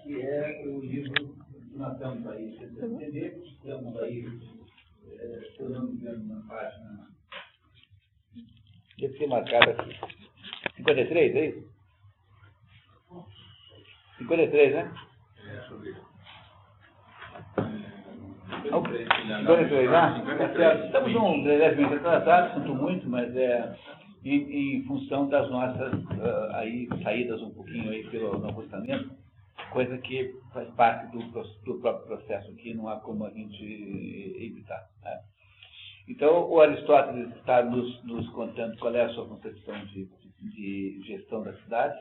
que é o livro que nós estamos aí, vocês devem entender, estamos aí, se eu não me engano, na página. Deve ser marcado aqui. 53, é isso? 53, né? Deixa eu ver. 53, né? Estamos levemente atrasados, sinto muito, mas em função das nossas aí, saídas um pouquinho aí pelo acostamento, coisa que faz parte do próprio processo aqui, não há como a gente evitar. Né? Então, o Aristóteles está nos contando qual é a sua concepção de gestão da cidade,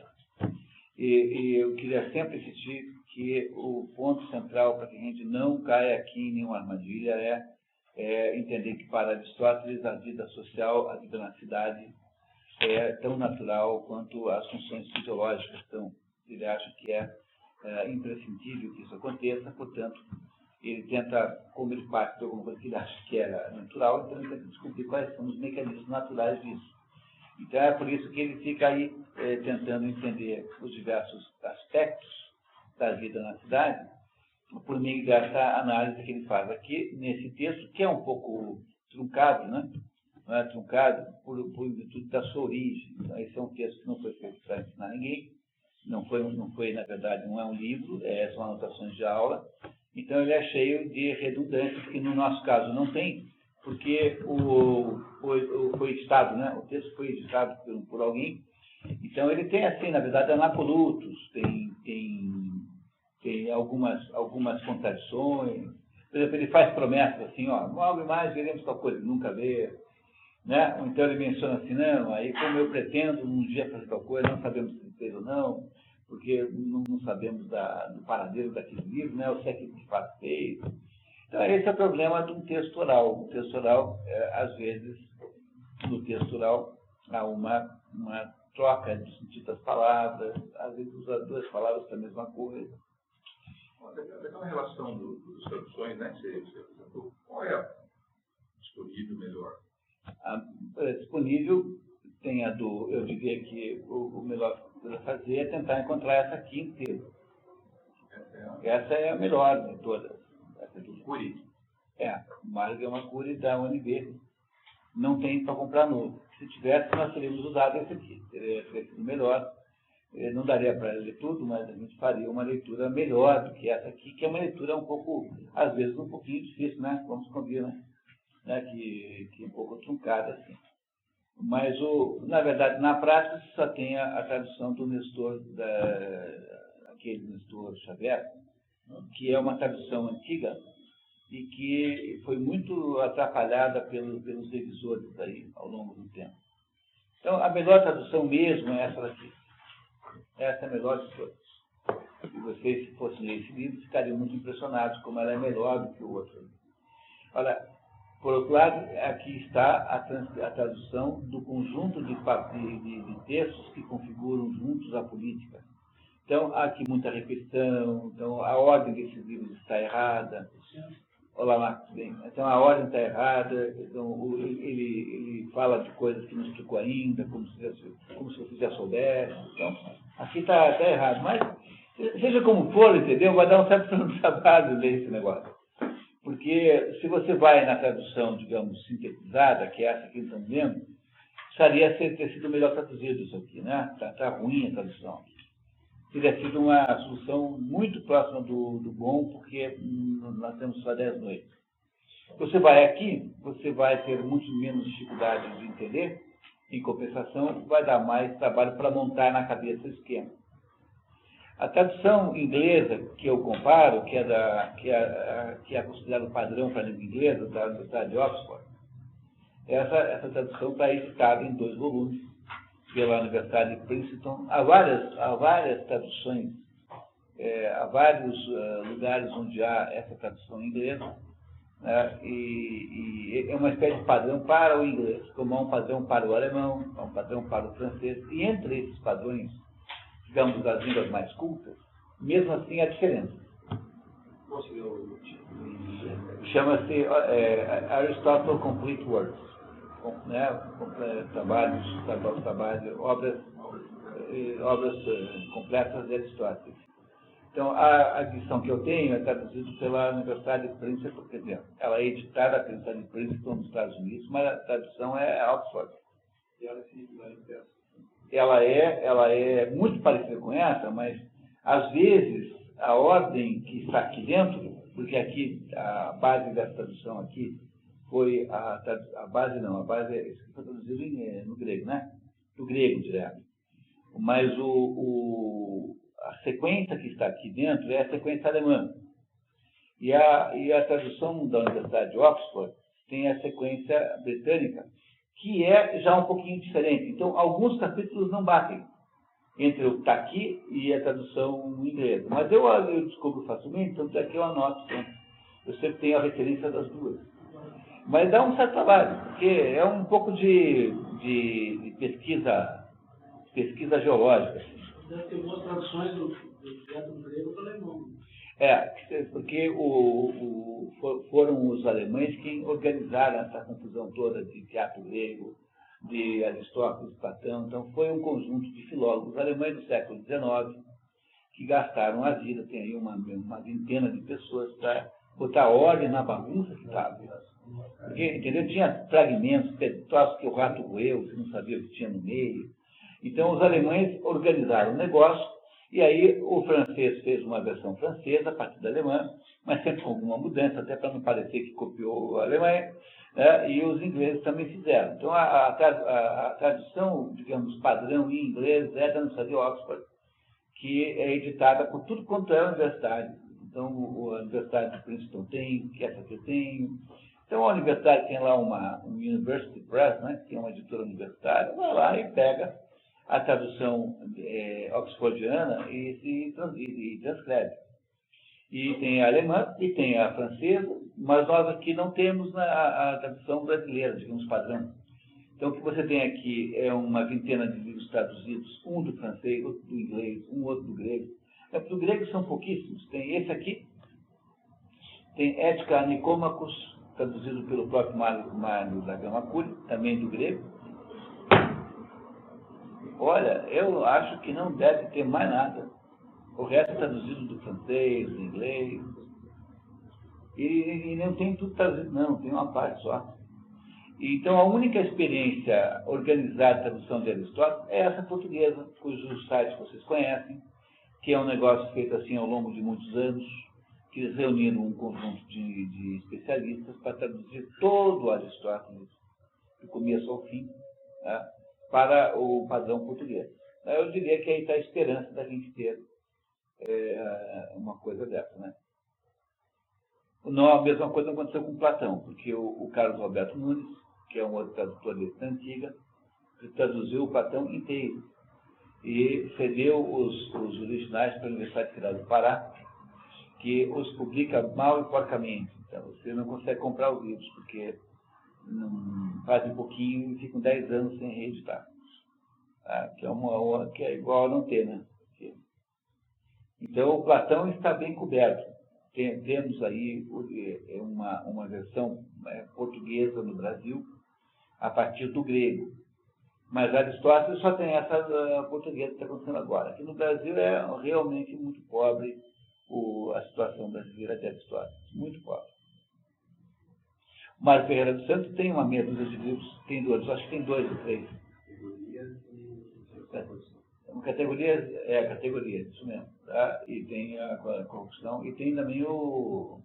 e eu queria sempre insistir que o ponto central para que a gente não caia aqui em nenhuma armadilha é entender que para Aristóteles a vida social, a vida na cidade é tão natural quanto as funções fisiológicas são. Ele acha que é imprescindível que isso aconteça, portanto, ele tenta, como ele parte de alguma coisa que ele acha que era natural, então ele tenta descobrir quais são os mecanismos naturais disso. Então é por isso que ele fica aí tentando entender os diversos aspectos da vida na cidade, por meio dessa análise que ele faz aqui, nesse texto, que é um pouco truncado, né? Não é truncado por virtude da sua origem. Então, esse é um texto que não foi feito para ensinar ninguém, não foi, na verdade, não é um livro, são anotações de aula. Então, ele é cheio de redundâncias que, no nosso caso, não tem, porque foi editado, né? O texto foi editado por alguém. Então, ele tem, assim, na verdade, anacolutos, tem algumas contradições. Por exemplo, ele faz promessas assim, logo mais veremos tal coisa, nunca vê. Né? Então, ele menciona assim, não, aí como eu pretendo um dia fazer tal coisa, não sabemos se fez ou não, porque não sabemos do paradeiro daquele livro, né? Eu sei que de fato fez. Então, esse é o problema de um texto oral. O texto oral, às vezes, no texto oral, há uma troca de sentido das palavras, às vezes usa duas palavras para a mesma coisa. Daquela relação das traduções, né, que você apresentou, qual é disponível melhor? Disponível tem eu diria que o melhor que precisa fazer é tentar encontrar essa aqui inteira. Essa é a melhor de todas. Essa aqui. Cury. Mário Gama-Cury da UNB. Não tem para comprar novo. Se tivesse, nós teríamos usado esse aqui. Teria sido melhor. Não daria para ler tudo, mas a gente faria uma leitura melhor do que essa aqui, que é uma leitura um pouco, às vezes, um pouquinho difícil, né? Vamos combinar, né? Que é um pouco truncada, assim. Mas, na verdade, na prática, você só tem a tradução do Nestor, aquele Nestor Xavier, que é uma tradução antiga e que foi muito atrapalhada pelos revisores aí ao longo do tempo. Então, a melhor tradução mesmo é essa daqui. Essa é a melhor de todas. E vocês, se fossem ler esse livro, ficariam muito impressionados como ela é melhor do que o outro. Olha, por outro lado, aqui está a tradução do conjunto de textos que configuram juntos a política. Então, há aqui muita repetição, então a ordem desses livros está errada. Olá, Marcos, bem. Então, a ordem está errada, então, ele fala de coisas que não explicou ainda, como se você já soubesse. Então, aqui está errado. Mas, seja como for, entendeu? Vai dar um certo trabalho ler esse negócio. Porque, se você vai na tradução, digamos, sintetizada, que é essa que estamos vendo, precisaria ter sido melhor traduzido isso aqui, né? Está ruim a tradução. Teria sido uma solução muito próxima do bom, porque nós temos só 10 noites. Você vai aqui, você vai ter muito menos dificuldade de entender, em compensação, vai dar mais trabalho para montar na cabeça o esquema. A tradução inglesa que eu comparo, que é considerada padrão para a língua inglesa, da Universidade de Oxford, essa tradução está editada em 2 volumes, pela Universidade de Princeton. Há várias traduções, há vários lugares onde há essa tradução em inglês, né? E é uma espécie de padrão para o inglês, como há um padrão para o alemão, há um padrão para o francês, e entre esses padrões, digamos, das línguas mais cultas, mesmo assim há diferença. Chama-se Aristotle Complete Works. Né, obras completas de Aristóteles. Então, a edição que eu tenho é traduzida pela Universidade de Princeton, quer dizer, ela é editada pela Universidade de Princeton nos Estados Unidos, mas a tradução é Oxford. Ela é muito parecida com essa, mas, às vezes, a ordem que está aqui dentro, porque aqui, a base dessa tradução aqui, foi a base foi traduzida no grego, né? Do grego direto. Mas a sequência que está aqui dentro é a sequência alemã. E a tradução da Universidade de Oxford tem a sequência britânica, que é já um pouquinho diferente. Então, alguns capítulos não batem entre o que está aqui e a tradução inglesa. Mas eu descubro facilmente, tanto é que eu anoto sempre. Eu sempre tenho a referência das duas. Mas dá um certo trabalho, porque é um pouco de pesquisa geológica. Deve ter boas traduções do grego para o alemão. Porque foram os alemães quem organizaram essa confusão toda de teatro grego, de Aristóteles, Platão. Então, foi um conjunto de filólogos alemães do século XIX que gastaram a vida, tem aí uma vintena de pessoas para botar ordem na bagunça que estava. Porque, entendeu? Tinha fragmentos, troços que o rato roeu, você não sabia o que tinha no meio. Então, os alemães organizaram o negócio, e aí o francês fez uma versão francesa, a partir da alemã, mas sempre com alguma mudança, até para não parecer que copiou a Alemanha, né? E os ingleses também fizeram. Então, a tradução, digamos, padrão em inglês é da Universidade de Oxford, que é editada por tudo quanto é a universidade. Então, a Universidade de Princeton tem, que essa que eu tenho. Então, a universidade tem lá uma University Press, né, que é uma editora universitária, vai lá e pega a tradução oxfordiana e transcreve. E tem a alemã e tem a francesa, mas nós aqui não temos a tradução brasileira, digamos, padrão. Então, o que você tem aqui é uma vintena de livros traduzidos, um do francês, outro do inglês, um outro do grego. Do grego são pouquíssimos. Tem esse aqui, tem Ética Nicômacos, traduzido pelo próprio Mário da Gama Curi, também do grego. Olha, eu acho que não deve ter mais nada. O resto é traduzido do francês, do inglês. E não tem tudo traduzido, não, tem uma parte só. Então, a única experiência organizada de tradução de Aristóteles é essa portuguesa, cujos sites vocês conhecem, que é um negócio feito assim ao longo de muitos anos, que eles reuniram um conjunto de especialistas para traduzir todo o Aristóteles, do começo ao fim, né, para o padrão português. Eu diria que aí está a esperança da gente ter uma coisa dessa, né? Não, a mesma coisa aconteceu com Platão, porque o Carlos Roberto Nunes, que é um outro tradutor da antiga, traduziu o Platão inteiro e cedeu os originais para a Universidade Federal do Pará, que os publica mal e porcamente. Então, você não consegue comprar os livros, porque fazem um pouquinho e ficam 10 anos sem reeditar. Que é igual a não ter, né? Então, o Platão está bem coberto. Temos aí uma versão portuguesa no Brasil, a partir do grego. Mas Aristóteles só tem essa portuguesa que está acontecendo agora. Aqui no Brasil é realmente muito pobre a situação brasileira de Aristóteles. Muito pobre. O Mário Ferreira dos Santos tem uma meia dúzia de livros, tem dois, acho que tem 2 ou 3. Categoria, isso mesmo. Tá? E tem a corrupção, e tem também o...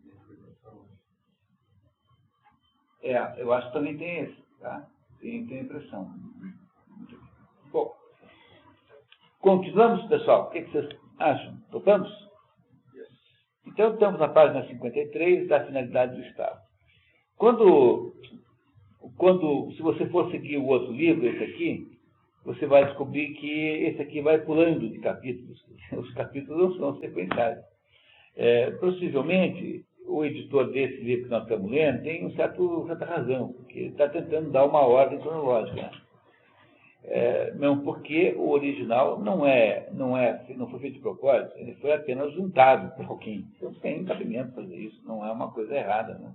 eu acho que também tem esse, tá? Tem impressão. Bom, continuamos, pessoal? O que vocês acham? Topamos? Então, estamos na página 53 da finalidade do Estado. Se você for seguir o outro livro, esse aqui, você vai descobrir que esse aqui vai pulando de capítulos. Os capítulos não são sequenciais. Possivelmente, o editor desse livro que nós estamos lendo tem certa razão, porque ele está tentando dar uma ordem cronológica. Não porque o original não foi feito de propósito, ele foi apenas juntado por alguém. Então tem cabimento fazer isso, não é uma coisa errada. Né?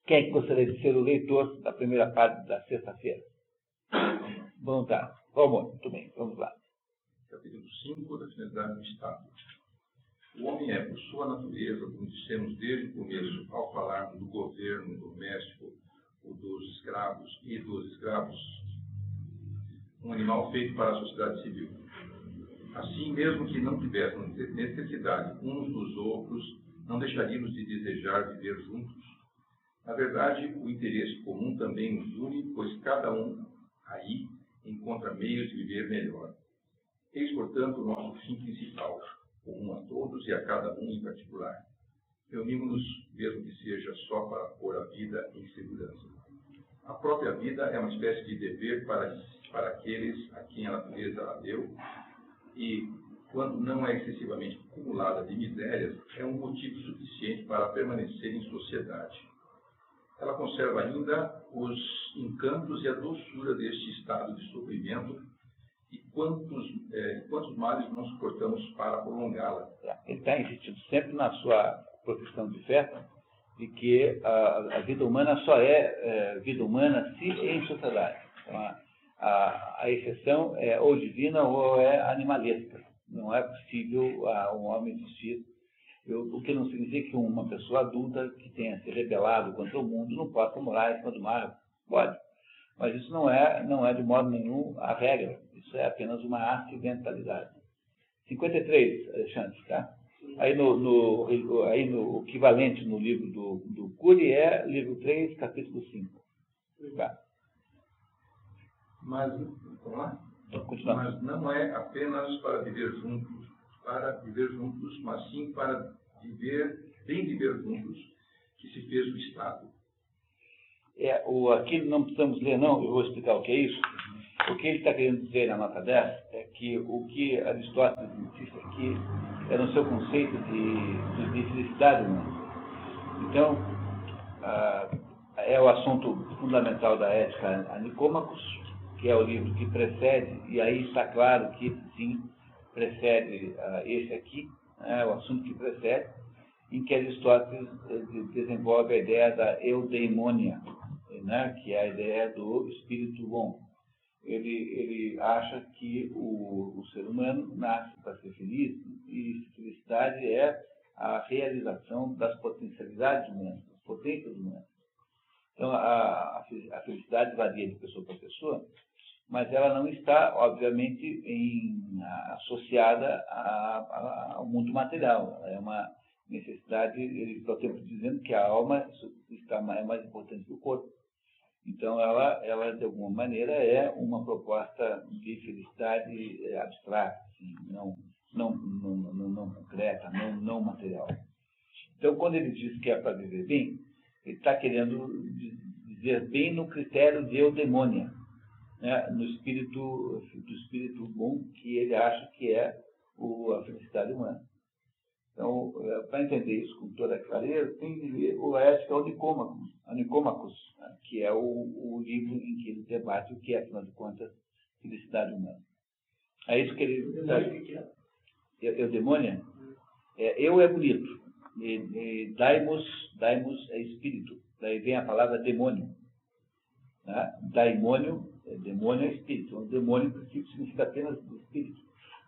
Quem é que gostaria de ser o leitor da primeira parte da sexta-feira? Bom, tá. Vamos, muito bem, vamos lá. capítulo 5 da finalidade do Estado. O homem é, por sua natureza, como dissemos desde o começo, ao falarmos do governo doméstico, o dos escravos e dos escravos, um animal feito para a sociedade civil. Assim, mesmo que não tivéssemos necessidade uns dos outros, não deixaríamos de desejar viver juntos. Na verdade, o interesse comum também nos une, pois cada um aí encontra meios de viver melhor. Eis, portanto, o nosso fim principal, comum a todos e a cada um em particular. Reunimos-nos, mesmo que seja só para pôr a vida em segurança. A própria vida é uma espécie de dever para aqueles a quem a natureza a deu, e, quando não é excessivamente acumulada de misérias, é um motivo suficiente para permanecer em sociedade. Ela conserva ainda os encantos e a doçura deste estado de sofrimento, e quantos males não suportamos para prolongá-la. Ele está insistindo sempre na sua profissão de fé, de que a vida humana só é vida humana se em sociedade. Então, a exceção é ou divina ou é animalesca. Não é possível um homem existir, o que não significa que uma pessoa adulta que tenha se rebelado contra o mundo não possa morar em cima do mar. Pode. Mas isso não é de modo nenhum a regra. Isso é apenas uma acidentalidade. 53, Alexandre, tá? Aí no equivalente no livro do Cury é livro 3, capítulo 5. Tá? Mas, vamos lá? Continuamos. Mas não é apenas para viver juntos, mas sim para bem viver juntos, que se fez o Estado. Aqui não precisamos ler, não, eu vou explicar o que é isso. O que ele está querendo dizer na nota 10 é que o que Aristóteles disse aqui é no seu conceito de felicidade humana. Então, é o assunto fundamental da ética a Nicômacos, que é o livro que precede, e aí está claro que sim, precede esse aqui, o assunto que precede, em que Aristóteles desenvolve a ideia da eudaimonia, né, que é a ideia do espírito bom. Ele acha que o ser humano nasce para ser feliz, e felicidade é a realização das potencialidades humanas, das potências humanas. Então, a felicidade varia de pessoa para pessoa, mas ela não está, obviamente, associada ao mundo material. É uma necessidade, ele está sempre dizendo que a alma é mais importante que o corpo. Então, ela de alguma maneira, é uma proposta de felicidade abstrata, assim, não concreta, não material. Então, quando ele diz que é para viver bem, ele está querendo dizer bem no critério de eudaimonia, né, do espírito bom, que ele acha que é a felicidade humana. Então, para entender isso com toda clareza, tem que ler o Ética a Nicômacos, né, que é o livro em que ele debate o que é, afinal de contas, felicidade humana. É isso que ele... Eudaimonia? Eu é bonito. Daimos é espírito. Daí vem a palavra demônio. Né? Daimônio, demônio é espírito. O demônio, em princípio, significa apenas espírito.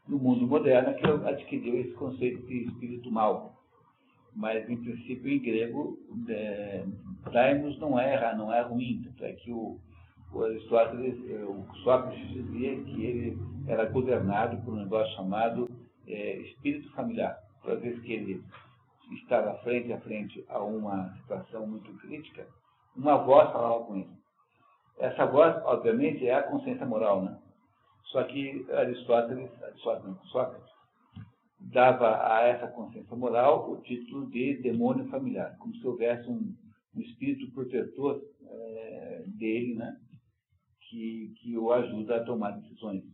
No mundo moderno, que adquiriu esse conceito de espírito mau. Mas, em princípio, em grego, daimos não é ruim. Tanto é que o Sócrates dizia que ele era governado por um negócio chamado espírito familiar. Toda vez que ele estava frente a frente a uma situação muito crítica, uma voz falava com ele. Essa voz, obviamente, é a consciência moral, né? Só que Sócrates dava a essa consciência moral o título de demônio familiar, como se houvesse um espírito protetor dele, né? Que o ajuda a tomar decisões.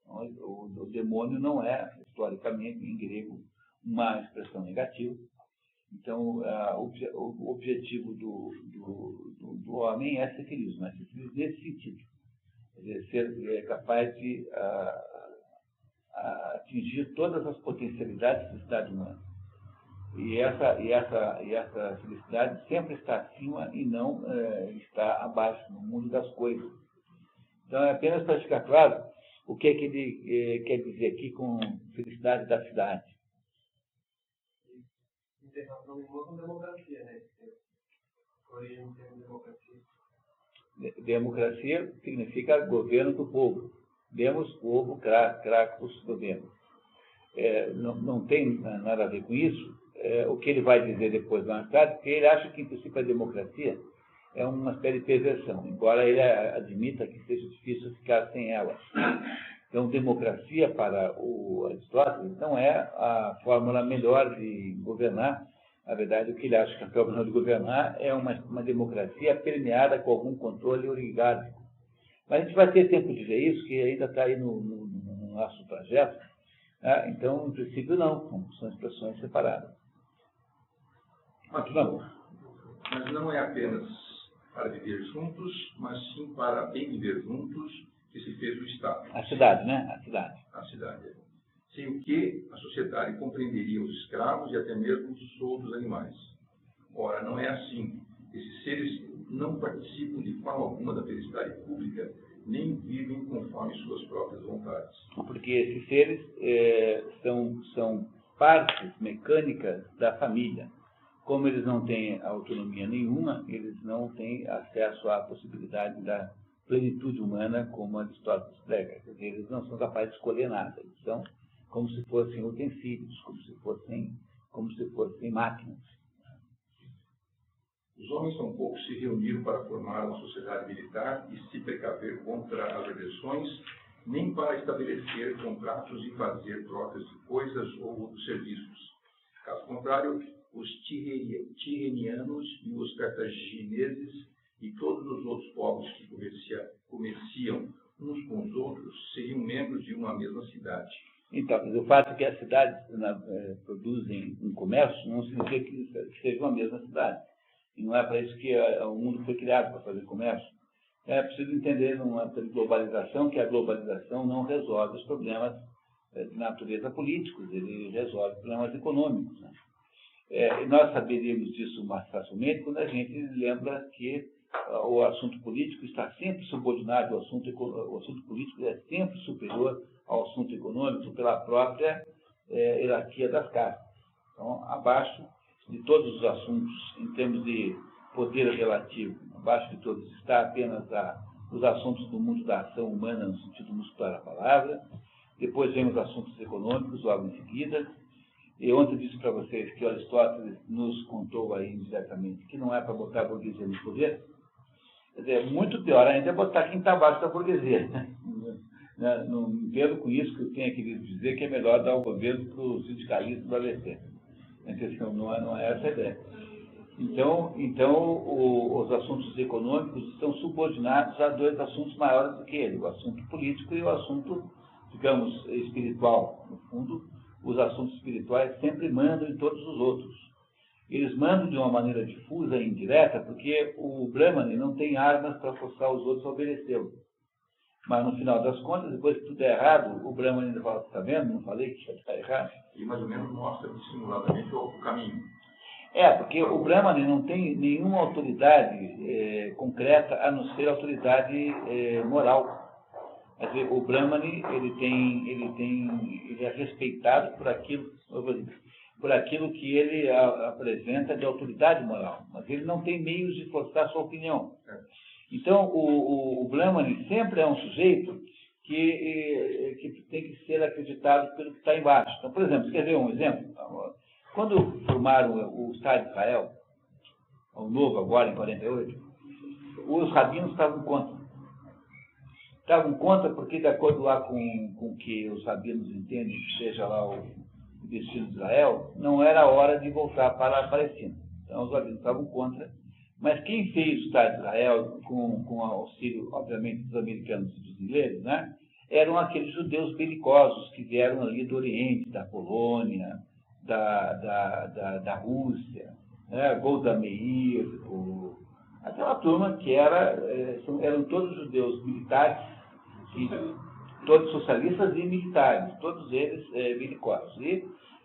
Então, o demônio não é, historicamente, em grego, uma expressão negativa. Então, o objetivo do homem é ser feliz, mas ser feliz nesse sentido. Quer dizer, ser capaz de atingir todas as potencialidades da felicidade humana. E essa felicidade sempre está acima e não está abaixo, no mundo das coisas. Então, é apenas para ficar claro O que é que ele quer dizer aqui com felicidade da cidade? Não tem relação nenhuma com democracia, né? Origem do termo democracia. Democracia significa governo do povo. Demos, povo, cracos, governo. Não tem nada a ver com isso. O que ele vai dizer depois, mais tarde, porque ele acha que, em princípio, a democracia é uma espécie de perversão, embora ele admita que seja difícil ficar sem ela. Então, democracia para o Aristóteles não é a fórmula melhor de governar. Na verdade, o que ele acha que a fórmula de governar é uma democracia permeada com algum controle oligárquico. Mas a gente vai ter tempo de ver isso, que ainda está aí no nosso trajeto. Né? Então, em princípio, não. São expressões separadas. Mas não é apenas para viver juntos, mas sim para bem viver juntos que se fez o Estado. A cidade, né? A cidade. A cidade. Sem o que a sociedade compreenderia os escravos e até mesmo os soldos animais. Ora, não é assim. Esses seres não participam de forma alguma da felicidade pública, nem vivem conforme suas próprias vontades. Porque esses seres são partes mecânicas da família. Como eles não têm autonomia nenhuma, eles não têm acesso à possibilidade da plenitude humana, como Aristóteles prega. Quer dizer, eles não são capazes de escolher nada. Eles são como se fossem utensílios, como se fossem máquinas. Os homens tampouco se reuniram para formar uma sociedade militar e se precaver contra as agressões, nem para estabelecer contratos e fazer trocas de coisas ou outros serviços. Caso contrário, os tirrenianos e os cartagineses e todos os outros povos que comerciam uns com os outros seriam membros de uma mesma cidade. Então, mas o fato de que as cidades produzem um comércio não significa que seja uma mesma cidade. E não é para isso que o mundo foi criado, para fazer comércio. É preciso entender numa globalização que a globalização não resolve os problemas de natureza políticos, ele resolve problemas econômicos. Né? E nós saberíamos disso mais facilmente quando a gente lembra que o assunto político está sempre subordinado ao assunto econômico, o assunto político é sempre superior ao assunto econômico pela própria hierarquia das castas. Então, abaixo de todos os assuntos, em termos de poder relativo, abaixo de todos está apenas os assuntos do mundo da ação humana, no sentido muscular da palavra. Depois vem os assuntos econômicos, logo em seguida. E ontem eu disse para vocês que Aristóteles nos contou aí indiretamente que não é para botar a burguesia no poder. Quer dizer, muito pior ainda é botar quem está abaixo da burguesia. Não entendo com isso que eu tenho querido dizer que é melhor dar o governo para os sindicalistas do ABC. Não é essa a ideia. Então os assuntos econômicos estão subordinados a dois assuntos maiores do que ele, o assunto político e o assunto, digamos, espiritual. No fundo, os assuntos espirituais sempre mandam em todos os outros. Eles mandam de uma maneira difusa e indireta, porque o Brahmani não tem armas para forçar os outros a obedecê-lo. Mas, no final das contas, depois que tudo é errado, o Brahmani ainda fala, está vendo? Não falei que está errado? E mais ou menos mostra dissimuladamente o caminho. Porque o Brahmani não tem nenhuma autoridade concreta, a não ser autoridade moral. Quer dizer, o Brahmani ele é respeitado por aquilo que ele apresenta de autoridade moral, mas ele não tem meios de forçar sua opinião. Então, o Brahmani sempre é um sujeito que tem que ser acreditado pelo que está embaixo. Então, por exemplo, você quer ver um exemplo? Quando formaram o Estado de Israel, o novo agora, em 48, os rabinos estavam contra. Estavam contra porque, de acordo lá com o que os rabinos entendem que seja lá o destino de Israel, não era a hora de voltar para a Palestina. Então, os rabinos estavam contra. Mas quem fez o Estado de Israel, com o auxílio, obviamente, dos americanos e dos ingleses, né, eram aqueles judeus belicosos que vieram ali do Oriente, da Polônia, da Rússia, né, Golda Meir, aquela turma que eram todos judeus militares, todos socialistas e militares, todos eles belicosos.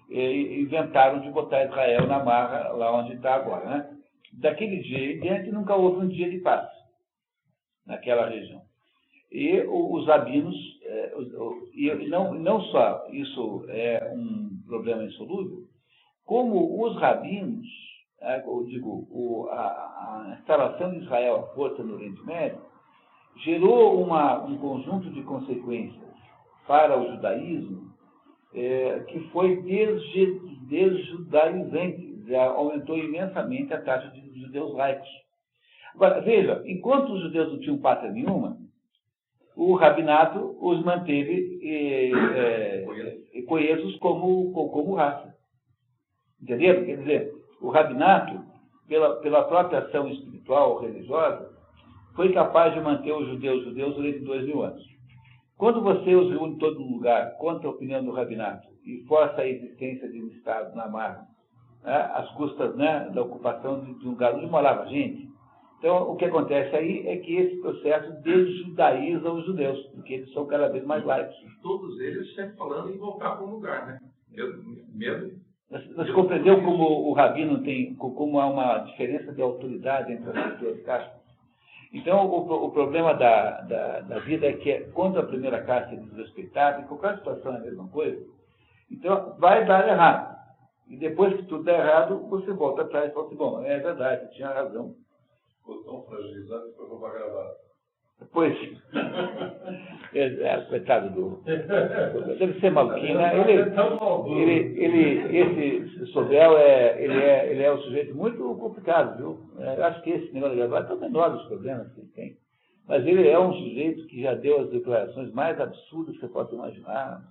E inventaram de botar Israel na marra, lá onde está agora. Né? Daquele dia em diante nunca houve um dia de paz naquela região. E os rabinos, e não só isso é um problema insolúvel, como os rabinos, eu digo, a instalação de Israel à força no Oriente Médio, gerou um conjunto de consequências para o judaísmo que foi desjudaizante, aumentou imensamente a taxa de judeus laicos. Agora, veja, enquanto os judeus não tinham pátria nenhuma, o rabinato os manteve coesos como raça. Entenderam? Quer dizer, o rabinato, pela própria ação espiritual, religiosa, foi capaz de manter os judeus durante 2000 anos. Quando você os reúne em todo lugar contra a opinião do rabinato e força a existência de um Estado na margem, às custas da ocupação de um lugar onde morava gente, então o que acontece aí é que esse processo desjudaiza os judeus, porque eles são cada vez mais laicos. Todos eles sempre falando em voltar para um lugar, né? Medo. Você compreendeu como o rabino como há uma diferença de autoridade entre as duas castas? Então, o problema da vida é que quando a primeira casta é desrespeitada, em qualquer situação é a mesma coisa, então vai dar errado. E depois que tudo der errado, você volta atrás e fala assim, bom, é verdade, você tinha razão. Ficou tão fragilizado que foi roubar gravado. Pois, coitado do... Deve ser maluquinho, né? Esse Sobel, ele é um sujeito muito complicado, viu? Eu acho que esse negócio de gravado é o menor dos problemas que ele tem. Mas ele é um sujeito que já deu as declarações mais absurdas que você pode imaginar.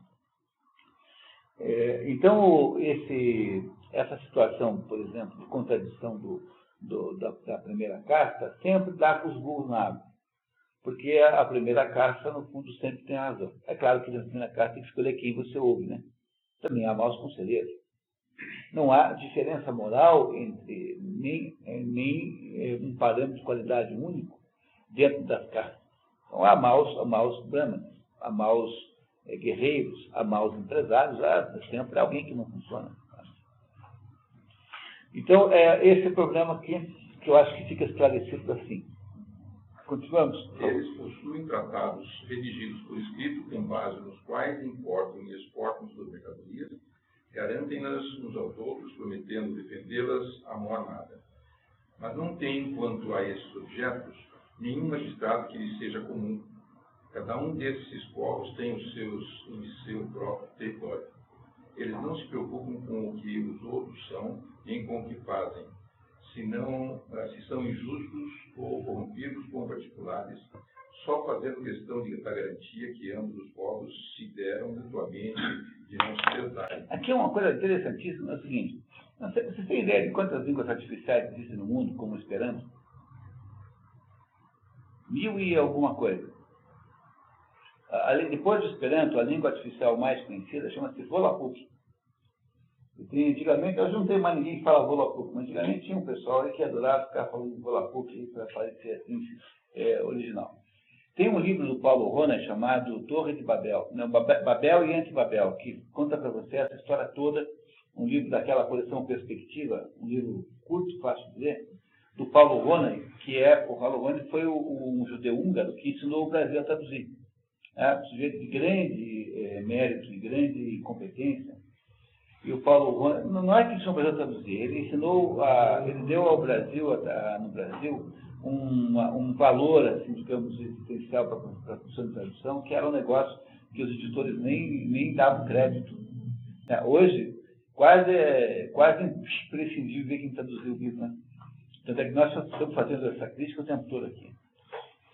Então, essa situação, por exemplo, de contradição da primeira casta, sempre dá com os burros na água. Porque a primeira casta, no fundo, sempre tem razão. É claro que na primeira casta tem que escolher quem você ouve, né? Também há maus conselheiros. Não há diferença moral entre nem um parâmetro de qualidade único dentro das castas. Então há maus brahmanes, há maus guerreiros, há maus empresários, há sempre alguém que não funciona. Então, esse problema aqui, que eu acho que fica esclarecido assim. Continuamos. Eles possuem tratados redigidos por escrito, com base nos quais importam e exportam suas mercadorias, garantem-nas uns aos outros, prometendo defendê-las à mão armada. Mas não têm, quanto a esses objetos, nenhum magistrado que lhes seja comum. Cada um desses povos tem em seu próprio território. Eles não se preocupam com o que os outros são, nem com o que fazem, se são injustos ou corrompidos com particulares, só fazendo questão da garantia que ambos os povos se deram mutuamente de não se pesarem. Aqui é uma coisa interessantíssima, é o seguinte, você tem ideia de quantas línguas artificiais existem no mundo, como o Esperanto? 1000 e alguma coisa. Depois do Esperanto, a língua artificial mais conhecida chama-se Volapük. Antigamente, hoje não tem mais ninguém que fala Volapük, mas antigamente tinha um pessoal aí que adorava ficar falando Volapük para parecer assim, original. Tem um livro do Paulo Ronan chamado Torre de Babel, não, Babel e Antibabel, que conta para você essa história toda, um livro daquela coleção Perspectiva, um livro curto, fácil de dizer, do Paulo Ronan, o Paulo Ronan foi um judeu húngaro que ensinou o Brasil a traduzir. Um sujeito de grande mérito e grande competência. E o Paulo Ronan, não é que ensinou o Brasil a traduzir, ele deu ao Brasil, no Brasil, um valor, assim, digamos, existencial para a função de tradução, que era um negócio que os editores nem davam crédito. Hoje, quase imprescindível ver quem traduziu o livro, né? Tanto é que nós estamos fazendo essa crítica o tempo todo aqui.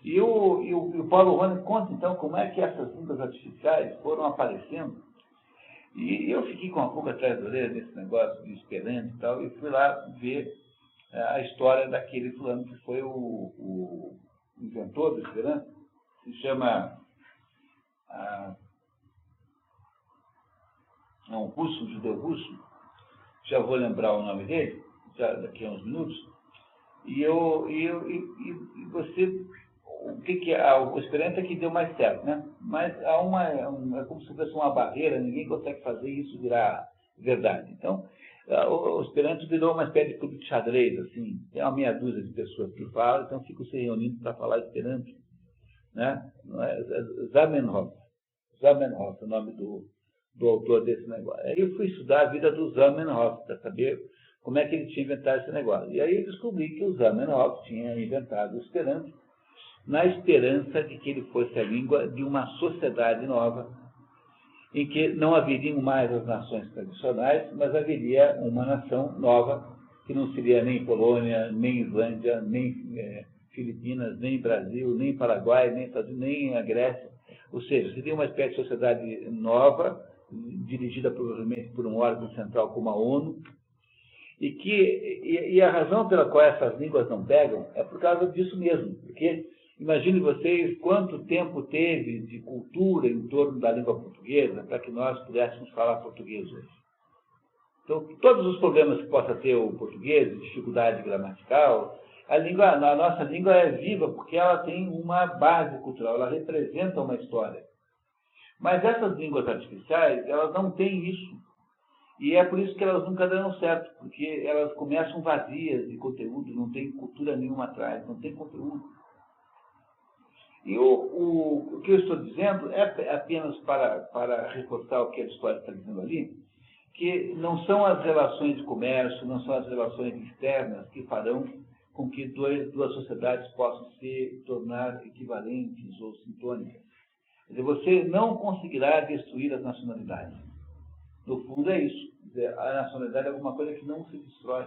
E o Paulo Ronan conta, então, como é que essas línguas artificiais foram aparecendo. E eu fiquei com a pulga atrás da orelha nesse negócio de Esperanto e tal, e fui lá ver a história daquele fulano que foi o inventor do Esperanto, se chama um russo, um judeu russo, já vou lembrar o nome dele, já daqui a uns minutos, e você, o que é o Esperanto é que deu mais certo, né? Mas é como se fosse uma barreira, ninguém consegue fazer isso virar verdade. Então, o Esperanto virou uma espécie de clube de xadrez, assim, tem uma meia dúzia de pessoas que falam, então ficam se reunindo para falar Esperanto. né? Zamenhof, é o nome do autor desse negócio. Aí eu fui estudar a vida do Zamenhof para saber como é que ele tinha inventado esse negócio. E aí eu descobri que o Zamenhof tinha inventado o Esperanto na esperança de que ele fosse a língua de uma sociedade nova, em que não haveriam mais as nações tradicionais, mas haveria uma nação nova, que não seria nem Polônia, nem Islândia, nem Filipinas, nem Brasil, nem Paraguai, nem a Grécia. Ou seja, seria uma espécie de sociedade nova, dirigida provavelmente por um órgão central como a ONU, e a razão pela qual essas línguas não pegam é por causa disso mesmo, porque imagine vocês quanto tempo teve de cultura em torno da língua portuguesa para que nós pudéssemos falar português hoje. Então, todos os problemas que possa ter o português, dificuldade gramatical, a nossa língua é viva porque ela tem uma base cultural, ela representa uma história. Mas essas línguas artificiais, elas não têm isso. E é por isso que elas nunca dão certo, porque elas começam vazias de conteúdo, não tem cultura nenhuma atrás, não tem conteúdo. E o que eu estou dizendo é apenas para reforçar o que a história está dizendo ali, que não são as relações de comércio, não são as relações externas que farão com que duas sociedades possam se tornar equivalentes ou sintônicas. Quer dizer, você não conseguirá destruir as nacionalidades. No fundo é isso. Quer dizer, a nacionalidade é alguma coisa que não se destrói.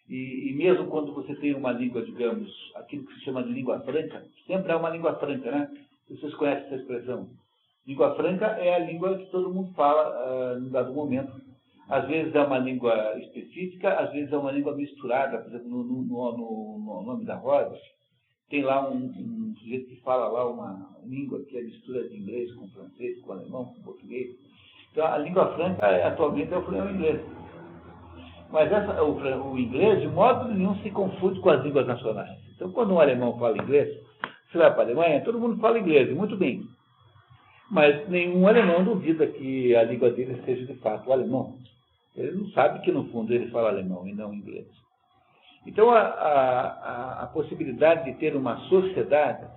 E mesmo quando você tem uma língua, digamos, aquilo que se chama de língua franca, sempre há uma língua franca, né? Vocês conhecem essa expressão. Língua franca é a língua que todo mundo fala em dado momento. Às vezes é uma língua específica, às vezes é uma língua misturada. Por exemplo, no Nome da Rosa, tem lá um sujeito que fala lá uma língua que é mistura de inglês com francês, com alemão, com português. Então, a língua franca atualmente é o inglês. Mas o inglês, de modo nenhum, se confunde com as línguas nacionais. Então, quando um alemão fala inglês, você vai para a Alemanha, todo mundo fala inglês, e muito bem. Mas nenhum alemão duvida que a língua dele seja de fato o alemão. Ele não sabe que, no fundo, ele fala alemão e não inglês. Então, a possibilidade de ter uma sociedade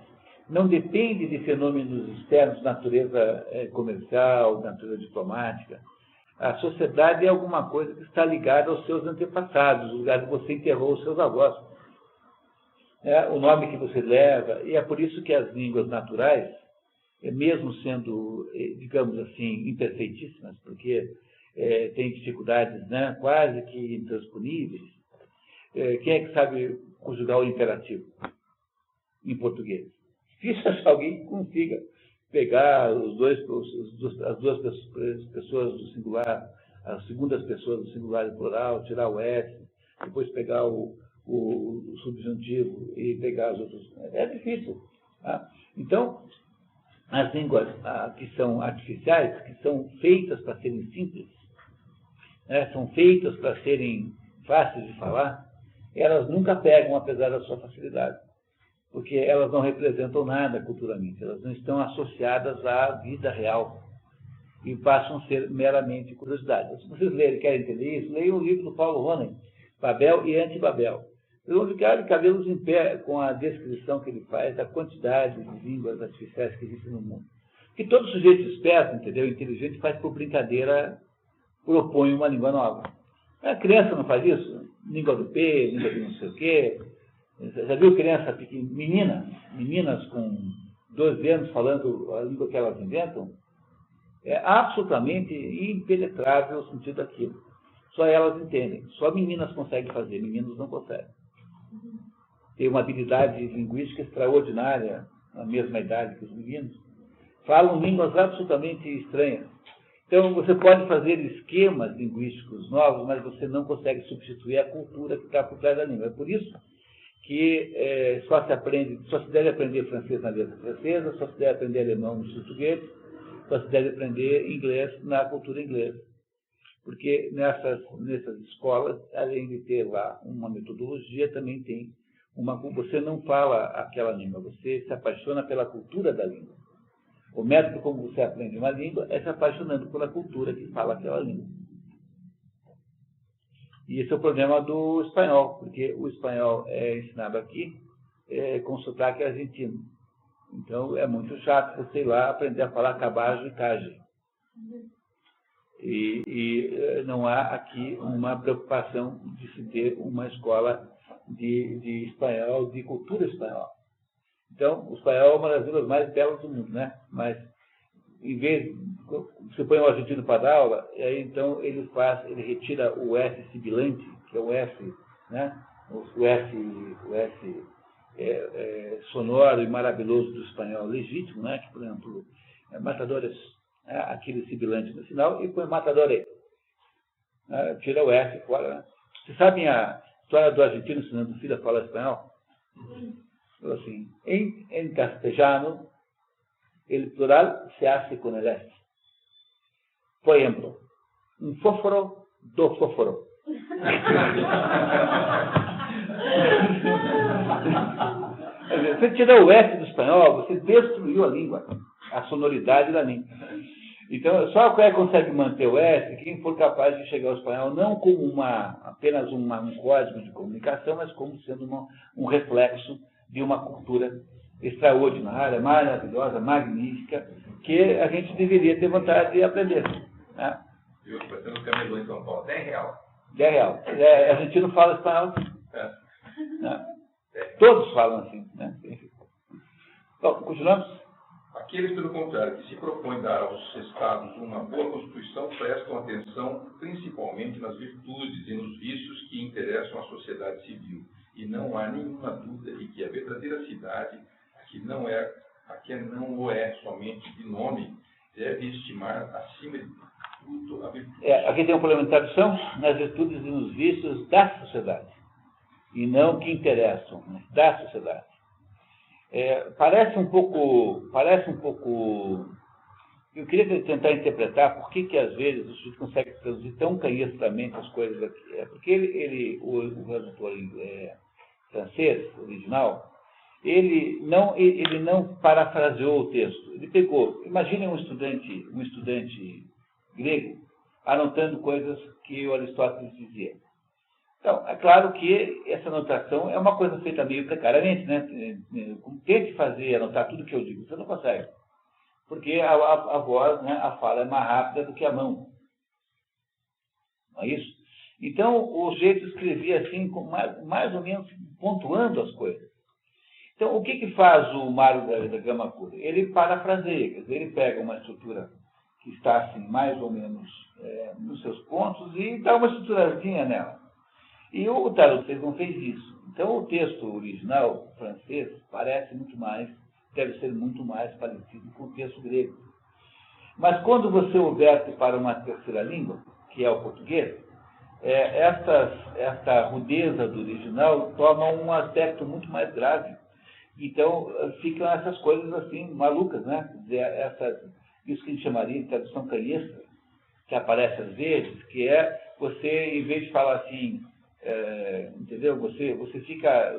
não depende de fenômenos externos de natureza comercial, de natureza diplomática. A sociedade é alguma coisa que está ligada aos seus antepassados, o lugar que você enterrou os seus avós. O nome que você leva, e é por isso que as línguas naturais, mesmo sendo, digamos assim, imperfeitíssimas, porque tem dificuldades, né, quase que intransponíveis, quem é que sabe conjugar o imperativo em português? Difícil achar alguém que consiga pegar as duas pessoas do singular, as segundas pessoas do singular e plural, tirar o S, depois pegar o subjuntivo e pegar as outras. É difícil. Tá? Então, as línguas que são artificiais, que são feitas para serem simples, são feitas para serem fáceis de falar, elas nunca pegam, apesar da sua facilidade. Porque elas não representam nada culturalmente, elas não estão associadas à vida real e passam a ser meramente curiosidade. Se vocês querem entender isso, leiam o livro do Paulo Ronen, Babel e Antibabel. Vocês vão ficar de cabelos em pé com a descrição que ele faz da quantidade de línguas artificiais que existem no mundo. Que todo sujeito esperto, entendeu, inteligente, faz por brincadeira, propõe uma língua nova. A criança não faz isso? Língua do P, língua de não sei o quê. Já viu criança pequena, meninas com 12 anos falando a língua que elas inventam? É absolutamente impenetrável o sentido daquilo. Só elas entendem. Só meninas conseguem fazer, meninos não conseguem. Tem uma habilidade linguística extraordinária, na mesma idade que os meninos. Falam línguas absolutamente estranhas. Então, você pode fazer esquemas linguísticos novos, mas você não consegue substituir a cultura que está por trás da língua. É por isso que só se deve aprender francês na letra francesa, só se deve aprender alemão nos portugueses, só se deve aprender inglês na cultura inglesa. Porque nessas escolas, além de ter lá uma metodologia, também tem você não fala aquela língua, você se apaixona pela cultura da língua. O método como você aprende uma língua é se apaixonando pela cultura que fala aquela língua. E esse é o problema do espanhol, porque o espanhol é ensinado aqui com sotaque argentino. Então, é muito chato você ir lá aprender a falar cabajo e cage. E não há aqui uma preocupação de se ter uma escola de espanhol, de cultura espanhola. Então, o espanhol é uma das línguas mais belas do mundo, né? Mas, em vez, você põe um argentino para dar aula, e aí então ele retira o S sibilante, que é o S, né? O S sonoro e maravilhoso do espanhol legítimo, né? Que, por exemplo, matadores, aquele sibilante no final, e põe matadores. Tira o S fora. Né? Vocês sabem a história do argentino ensinando o filho a falar espanhol? Falou assim, em castellano, el plural se hace con el S. Por ejemplo, un fósforo, dos fósforos. Você tirar o S do espanhol, você destruiu a língua, a sonoridade da língua. Então, só consegue manter o S quem for capaz de chegar ao espanhol não como apenas um código de comunicação, mas como sendo um reflexo de uma cultura extraordinária, maravilhosa, magnífica, que a gente deveria ter vontade de aprender. Né? Eu estou fazendo camelô em São Paulo, R$10. R$10. A gente não fala espanhol. Né? Todos falam assim. Né? Bom, continuamos? Aqueles, pelo contrário, que se propõem dar aos Estados uma boa Constituição prestam atenção principalmente nas virtudes e nos vícios que interessam a sociedade civil. E não há nenhuma dúvida de que a verdadeira cidade, a que não o é somente de nome, deve estimar acima de tudo a virtude. Aqui tem um problema de tradução, nas virtudes e nos vícios da sociedade. E não que interessam, mas da sociedade. Parece um pouco. Eu queria tentar interpretar por que às vezes o sujeito consegue traduzir tão canhestamente as coisas aqui. É porque o tradutor francês original, ele não parafraseou o texto. Ele pegou. Imaginem um estudante grego anotando coisas que o Aristóteles dizia. Então, é claro que essa anotação é uma coisa feita meio precariamente, né? Tente anotar tudo que eu digo, você não consegue. Porque a voz, né, a fala é mais rápida do que a mão. Não é isso? Então, o jeito escrevia assim, mais ou menos pontuando as coisas. Então, o que faz o Mário da Gama Cura? Ele parafraseia, quer dizer, ele pega uma estrutura que está assim, mais ou menos nos seus pontos e dá uma estruturazinha nela. E o tradutor não fez isso. Então, o texto original francês deve ser muito mais parecido com o texto grego. Mas quando você o verte para uma terceira língua, que é o português, esta rudeza do original toma um aspecto muito mais grave. Então, ficam essas coisas assim, malucas, né? Isso que a gente chamaria de tradução canhestra, que aparece às vezes, que é você, em vez de falar assim, entendeu? Você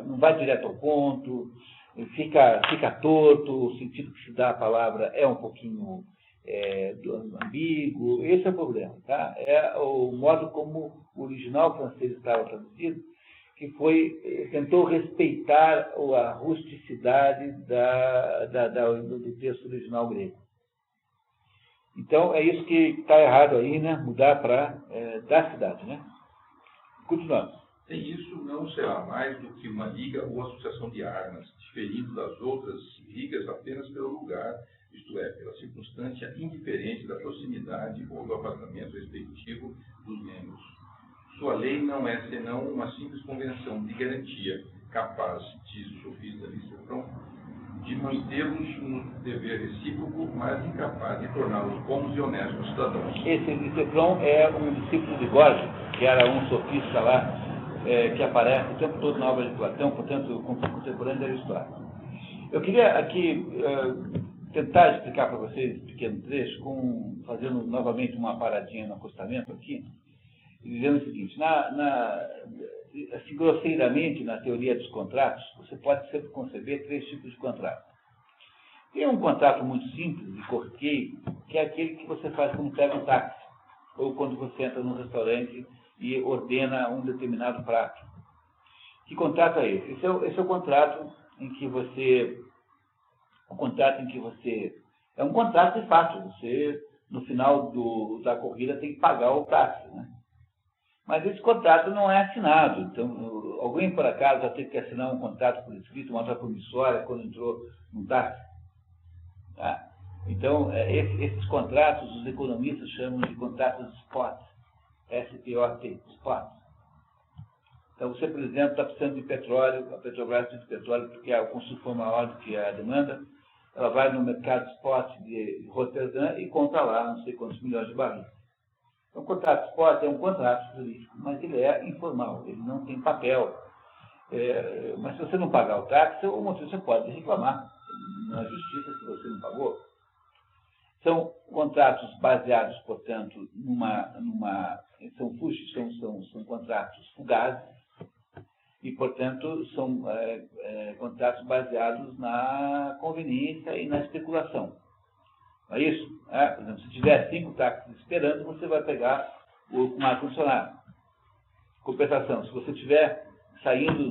não vai direto ao ponto, fica torto, o sentido que se dá à palavra é um pouquinho ambíguo. Esse é o problema, tá? É o modo como o original francês estava traduzido, que tentou respeitar a rusticidade do texto original grego. Então, é isso que está errado aí, né? Mudar para da cidade, né? Continuamos. Sem isso, não será mais do que uma liga ou associação de armas, diferindo das outras ligas apenas pelo lugar, isto é, pela circunstância indiferente da proximidade ou do afastamento respectivo dos membros. Sua lei não é senão uma simples convenção de garantia, capaz, diz o sofista Licefron, de mantê-los no dever recíproco, mas incapaz de torná-los bons e honestos cidadãos. Esse Licefron é um discípulo de Gorgias, que era um sofista lá, que aparece o tempo todo na obra de Platão, portanto, contemporâneo da Aristóteles. Eu queria aqui tentar explicar para vocês um pequeno trecho, fazendo novamente uma paradinha no acostamento aqui, dizendo o seguinte: assim, grosseiramente, na teoria dos contratos, você pode sempre conceber 3 tipos de contrato. Tem um contrato muito simples, de corriqueiro, que é aquele que você faz quando pega um táxi, ou quando você entra num restaurante e ordena um determinado prato. Que contrato é esse? Esse é o contrato em que você um contrato em que você... É um contrato de fato, você, no final da corrida, tem que pagar o táxi, né? Mas esse contrato não é assinado. Então, alguém, por acaso, já teve que assinar um contrato por escrito, uma nota promissória, quando entrou num táxi? Tá? Então, esses contratos, os economistas chamam de contratos spot, S-P-O-T, spot. Então, você, por exemplo, está precisando de petróleo, a Petrobras precisa de petróleo porque o consumo foi maior do que a demanda, ela vai no mercado spot de Roterdã e compra lá não sei quantos milhões de barris. Então, o contrato spot é um contrato jurídico, mas ele é informal, ele não tem papel. Mas se você não pagar o táxi, o motorista pode reclamar na justiça se você não pagou. São contratos baseados, portanto, são contratos fugazes e, portanto, são contratos baseados na conveniência e na especulação. Não é isso? Por exemplo, se tiver 5 táxis esperando, você vai pegar o ar-condicionado. Compensação, se você estiver saindo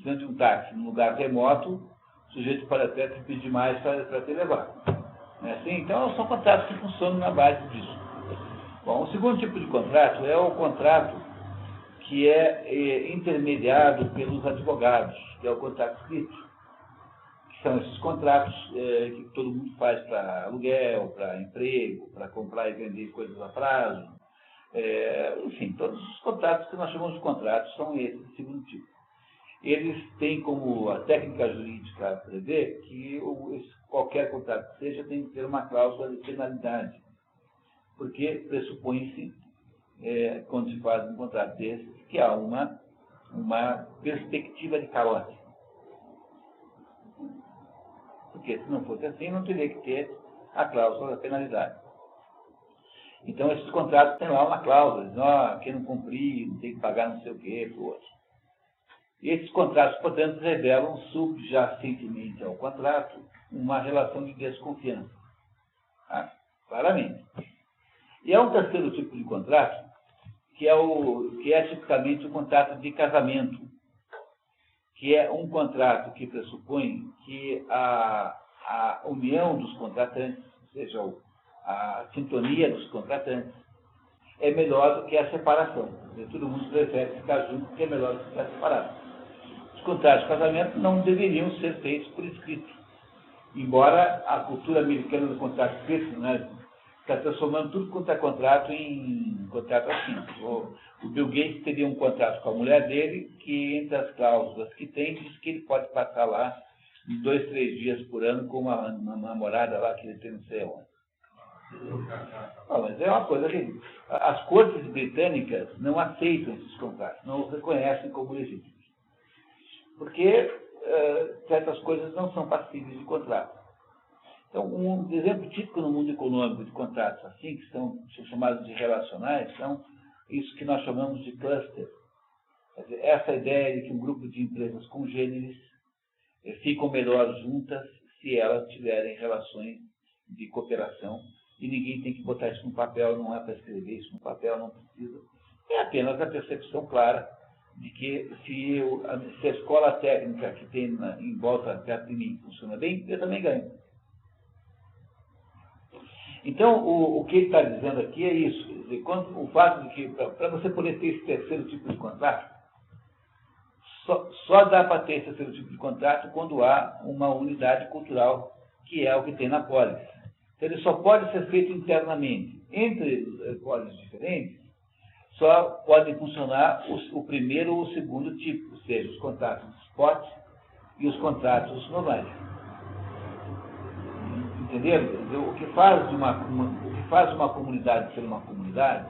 dentro de um táxi num lugar remoto, o sujeito pode até te pedir mais para te levar. Não é assim? Então, são contratos que funcionam na base disso. Bom, o segundo tipo de contrato é o contrato que é intermediado pelos advogados, que é o contrato escrito, que são esses contratos que todo mundo faz para aluguel, para emprego, para comprar e vender coisas a prazo. Enfim, todos os contratos que nós chamamos de contratos são esses, do segundo tipo. Eles têm como a técnica jurídica prevê que qualquer contrato que seja tem que ter uma cláusula de penalidade, porque pressupõe-se, quando se faz um contrato desse, que há uma perspectiva de calote. Porque se não fosse assim, não teria que ter a cláusula da penalidade. Então, esses contratos têm lá uma cláusula, dizem, quem não cumprir, não tem que pagar não sei o quê, pro outro. E esses contratos, portanto, revelam subjacentemente ao contrato uma relação de desconfiança. Claramente. E há um terceiro tipo de contrato, que é tipicamente o contrato de casamento, que é um contrato que pressupõe que a união dos contratantes, ou seja, a sintonia dos contratantes, é melhor do que a separação. Todo mundo prefere ficar junto, porque é melhor do que ficar separado. Os contratos de casamento não deveriam ser feitos por escrito. Embora a cultura americana do contrato escrito, né, está transformando tudo quanto é contrato em contrato assim. O Bill Gates teria um contrato com a mulher dele, que entre as cláusulas que tem, diz que ele pode passar lá 2, 3 dias por ano com uma namorada lá que ele tem não sei onde. Mas é uma coisa ridícula. As cortes britânicas não aceitam esses contratos, não os reconhecem como legítimos. Porque certas coisas não são passíveis de contrato. Então, um exemplo típico no mundo econômico de contratos assim, que são chamados de relacionais, são isso que nós chamamos de cluster. Quer dizer, essa ideia de que um grupo de empresas congêneres ficam melhor juntas se elas tiverem relações de cooperação e ninguém tem que botar isso no papel, não é para escrever isso no papel, não precisa. É apenas a percepção clara de que se a escola técnica que tem em volta perto de mim funciona bem, eu também ganho. Então, o que ele está dizendo aqui é isso. Quer dizer, o fato de que, para você poder ter esse terceiro tipo de contrato, só dá para ter esse terceiro tipo de contrato quando há uma unidade cultural, que é o que tem na polis. Então, ele só pode ser feito internamente. Entre polis diferentes, só podem funcionar o primeiro ou o segundo tipo, ou seja, os contratos spot e os contratos normais. Entenderam? O que faz uma comunidade ser uma comunidade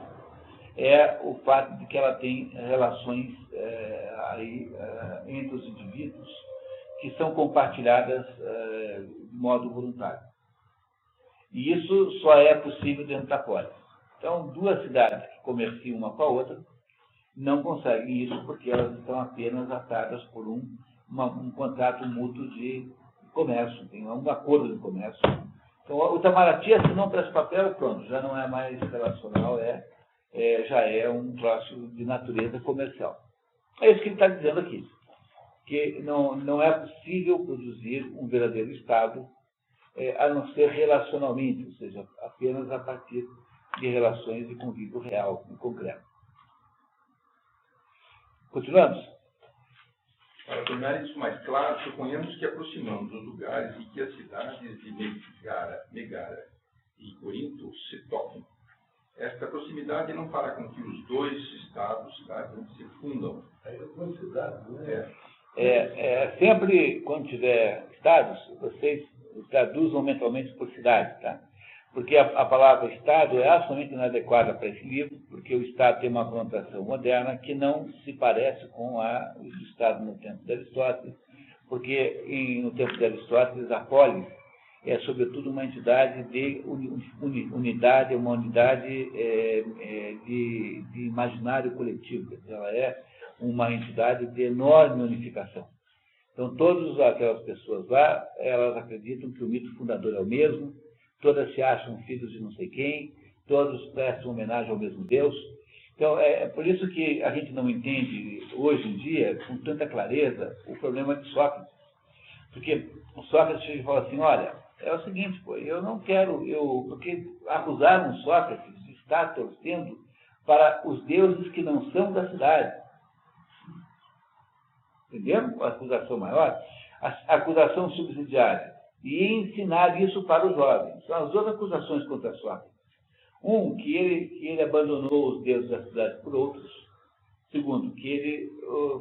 é o fato de que ela tem relações entre os indivíduos que são compartilhadas de modo voluntário. E isso só é possível dentro da polis. Então, 2 cidades que comerciam uma com a outra não conseguem isso porque elas estão apenas atadas por um contrato mútuo de comércio, tem um acordo de comércio. Então, o Itamaraty assinou para esse papel, pronto, já não é mais relacional, já é um troço de natureza comercial. É isso que ele está dizendo aqui. que não é possível produzir um verdadeiro Estado a não ser relacionalmente, ou seja, apenas a partir de relações de convívio real e concreto. Continuamos? Para tornar isso mais claro, suponhamos que aproximamos os lugares em que as cidades de Megara e Corinto se tocam. Esta proximidade não fará com que os dois estados se fundam. Sempre quando tiver estados, vocês traduzam mentalmente por cidade, tá? Porque a palavra Estado é absolutamente inadequada para esse livro, porque o Estado tem uma conotação moderna que não se parece com o Estado no tempo de Aristóteles, porque no tempo de Aristóteles a polis é sobretudo uma entidade de unidade, uma unidade de imaginário coletivo, ela é uma entidade de enorme unificação. Então todas aquelas pessoas lá, elas acreditam que o mito fundador é o mesmo, todas se acham filhos de não sei quem, todos prestam homenagem ao mesmo Deus. Então, é por isso que a gente não entende, hoje em dia, com tanta clareza, o problema de Sócrates. Porque o Sócrates chega e fala assim, olha, é o seguinte, pô, eu não quero, porque acusaram Sócrates de estar torcendo para os deuses que não são da cidade. Entenderam? A acusação maior, a acusação subsidiária. E ensinar isso para os jovens. São as duas acusações contra Sócrates. Um, que ele abandonou os deuses da cidade por outros. Segundo, que ele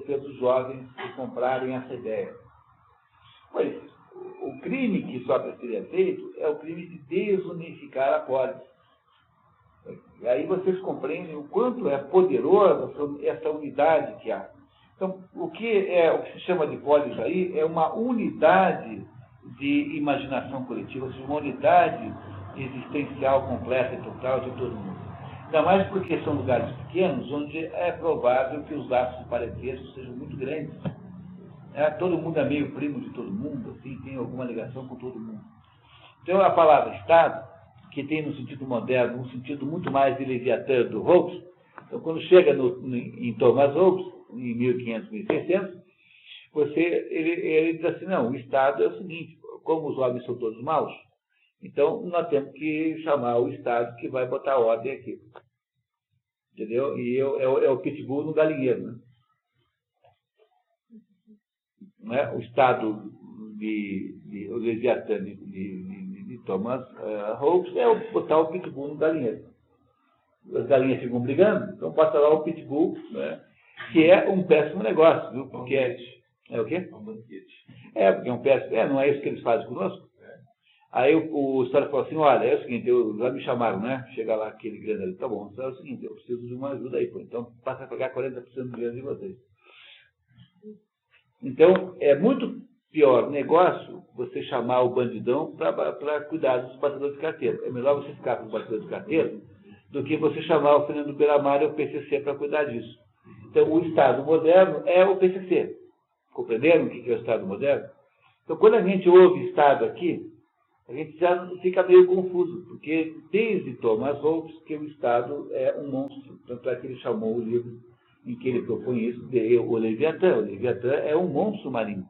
fez os jovens comprarem essa ideia. Pois, o crime que Sócrates teria feito é o crime de desunificar a polis. E aí vocês compreendem o quanto é poderosa essa unidade que há. Então, o que se chama de polis aí é uma unidade de imaginação coletiva, ou seja, uma unidade existencial completa e total de todo mundo. Ainda mais porque são lugares pequenos, onde é provável que os laços de parentesco sejam muito grandes. Todo mundo é meio primo de todo mundo, assim, tem alguma ligação com todo mundo. Então, a palavra Estado, que tem no sentido moderno, um sentido muito mais de Leviatã do Hobbes, então, quando chega em Thomas Hobbes, em 1500, 1600, ele diz assim, não, o Estado é o seguinte, como os homens são todos maus, então nós temos que chamar o Estado que vai botar ordem aqui. Entendeu? E é o pitbull no galinheiro, né? Não é? O Estado o Leviatã de Thomas Hobbes é botar o pitbull no galinheiro. As galinhas ficam brigando, então bota lá o pitbull, né? Que é um péssimo negócio, viu? Porque é o quê? Um banquete. Porque é um péssimo. Não é isso que eles fazem conosco? Aí o história falou assim, olha, é o seguinte, já me chamaram, né? Chega lá aquele grande ali, tá bom, é o seguinte, eu preciso de uma ajuda aí, pô. Então passa a pagar 40% do dinheiro de vocês. Então, é muito pior negócio você chamar o bandidão para cuidar dos batedores de carteira. É melhor você ficar com os batedores de carteira do que você chamar o Fernando Beiramar e o PCC para cuidar disso. Então, o Estado moderno é o PCC. Compreenderam o que é o Estado moderno? Então, quando a gente ouve Estado aqui, a gente já fica meio confuso, porque desde Thomas Hobbes que o Estado é um monstro. Tanto é que ele chamou o livro em que ele propõe isso de o Leviatã. O Leviatã é um monstro marinho.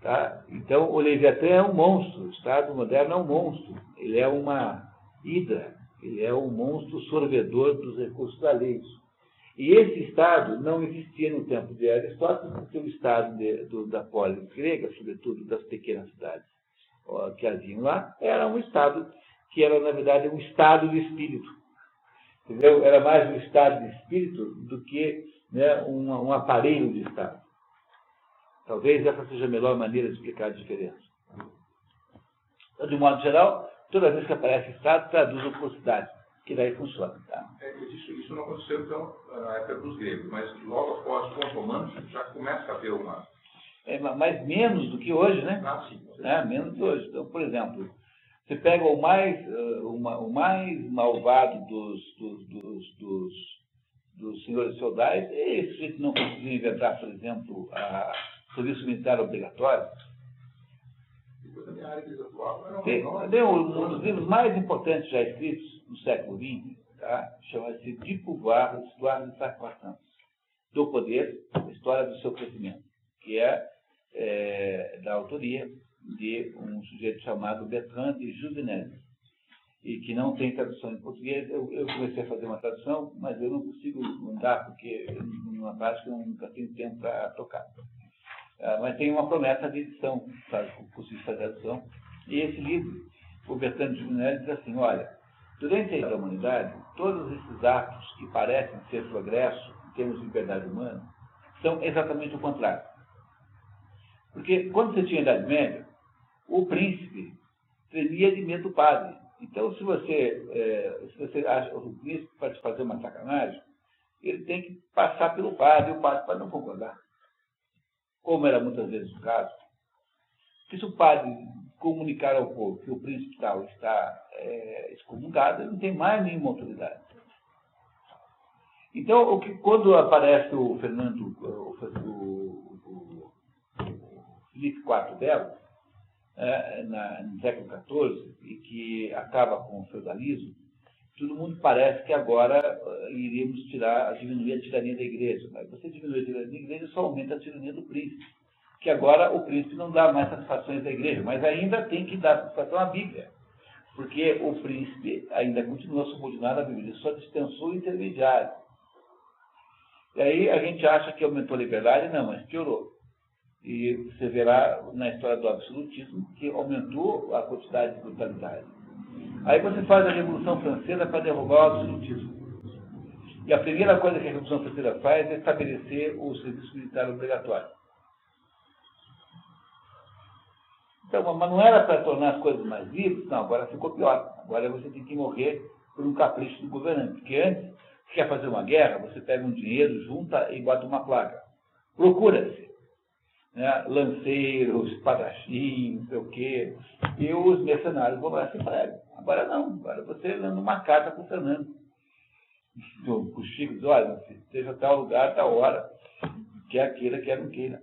Tá? Então, o Leviatã é um monstro. O Estado moderno é um monstro. Ele é uma hidra. Ele é um monstro sorvedor dos recursos alheios. E esse Estado não existia no tempo de Aristóteles, porque o Estado da polis grega, sobretudo das pequenas cidades que haviam lá, era um Estado que era, na verdade, um estado de espírito. Entendeu? Era mais um estado de espírito do que, né, um aparelho de Estado. Talvez essa seja a melhor maneira de explicar a diferença. Então, de modo geral, toda vez que aparece Estado, traduz por cidade, que daí funciona. Tá? Isso não aconteceu, então, na época dos gregos, mas logo após os romanos já começa a haver uma... Mas menos do que hoje, né? Sim. Menos do que hoje. Então, por exemplo, você pega o mais malvado dos senhores feudais, esse sujeito não conseguiu inventar, por exemplo, o serviço militar obrigatório. Depois da minha área de atual, um dos livros mais importantes já escritos no século XX, tá? Chama-se De Pouvoir, Histoire de Sacrosantos, do Poder, História do Seu Crescimento. que é da autoria de um sujeito chamado Bertrand de Juvenel, e que não tem tradução em português. Eu comecei a fazer uma tradução, mas eu não consigo mandar, porque na prática eu nunca tenho tempo para tocar. Mas tem uma promessa de edição, sabe, possível fazer a tradução. E esse livro, o Bertrand de Juvenel, diz assim: olha, durante a história da humanidade, todos esses atos que parecem ser progresso em termos de liberdade humana são exatamente o contrário. Porque quando você tinha a Idade Média, o príncipe tremia de medo do padre. Então, se você acha que o príncipe, para te fazer uma sacanagem, ele tem que passar pelo padre, e o padre pode não concordar. Como era muitas vezes o caso. Porque se o padre comunicar ao povo que o príncipe tal está excomungado, ele não tem mais nenhuma autoridade. Então, quando aparece o Filipe IV Belo, no século XIV, e que acaba com o feudalismo, todo mundo parece que agora iríamos diminuir a tirania da igreja. Mas você diminui a tirania da igreja, só aumenta a tirania do príncipe. Que agora o príncipe não dá mais satisfações à igreja, mas ainda tem que dar satisfação à Bíblia. Porque o príncipe ainda continua subordinado à Bíblia, ele só dispensou o intermediário. E aí a gente acha que aumentou a liberdade, não, mas piorou. E você verá na história do absolutismo que aumentou a quantidade de brutalidade. Aí você faz a Revolução Francesa para derrubar o absolutismo. E a primeira coisa que a Revolução Francesa faz é estabelecer o serviço militar obrigatório. Então, mas não era para tornar as coisas mais livres? Não, agora ficou pior. Agora você tem que morrer por um capricho do governante. Porque antes, se quer fazer uma guerra, você pega um dinheiro, junta e bota uma placa. Procura-se. Né, lanceiros, espadachim, não sei o quê, e os mercenários vão lá se pregam. Agora não, agora você manda uma carta para o Fernando, para o Chico, diz: olha, esteja tal lugar, tal hora, quer queira, quer não queira.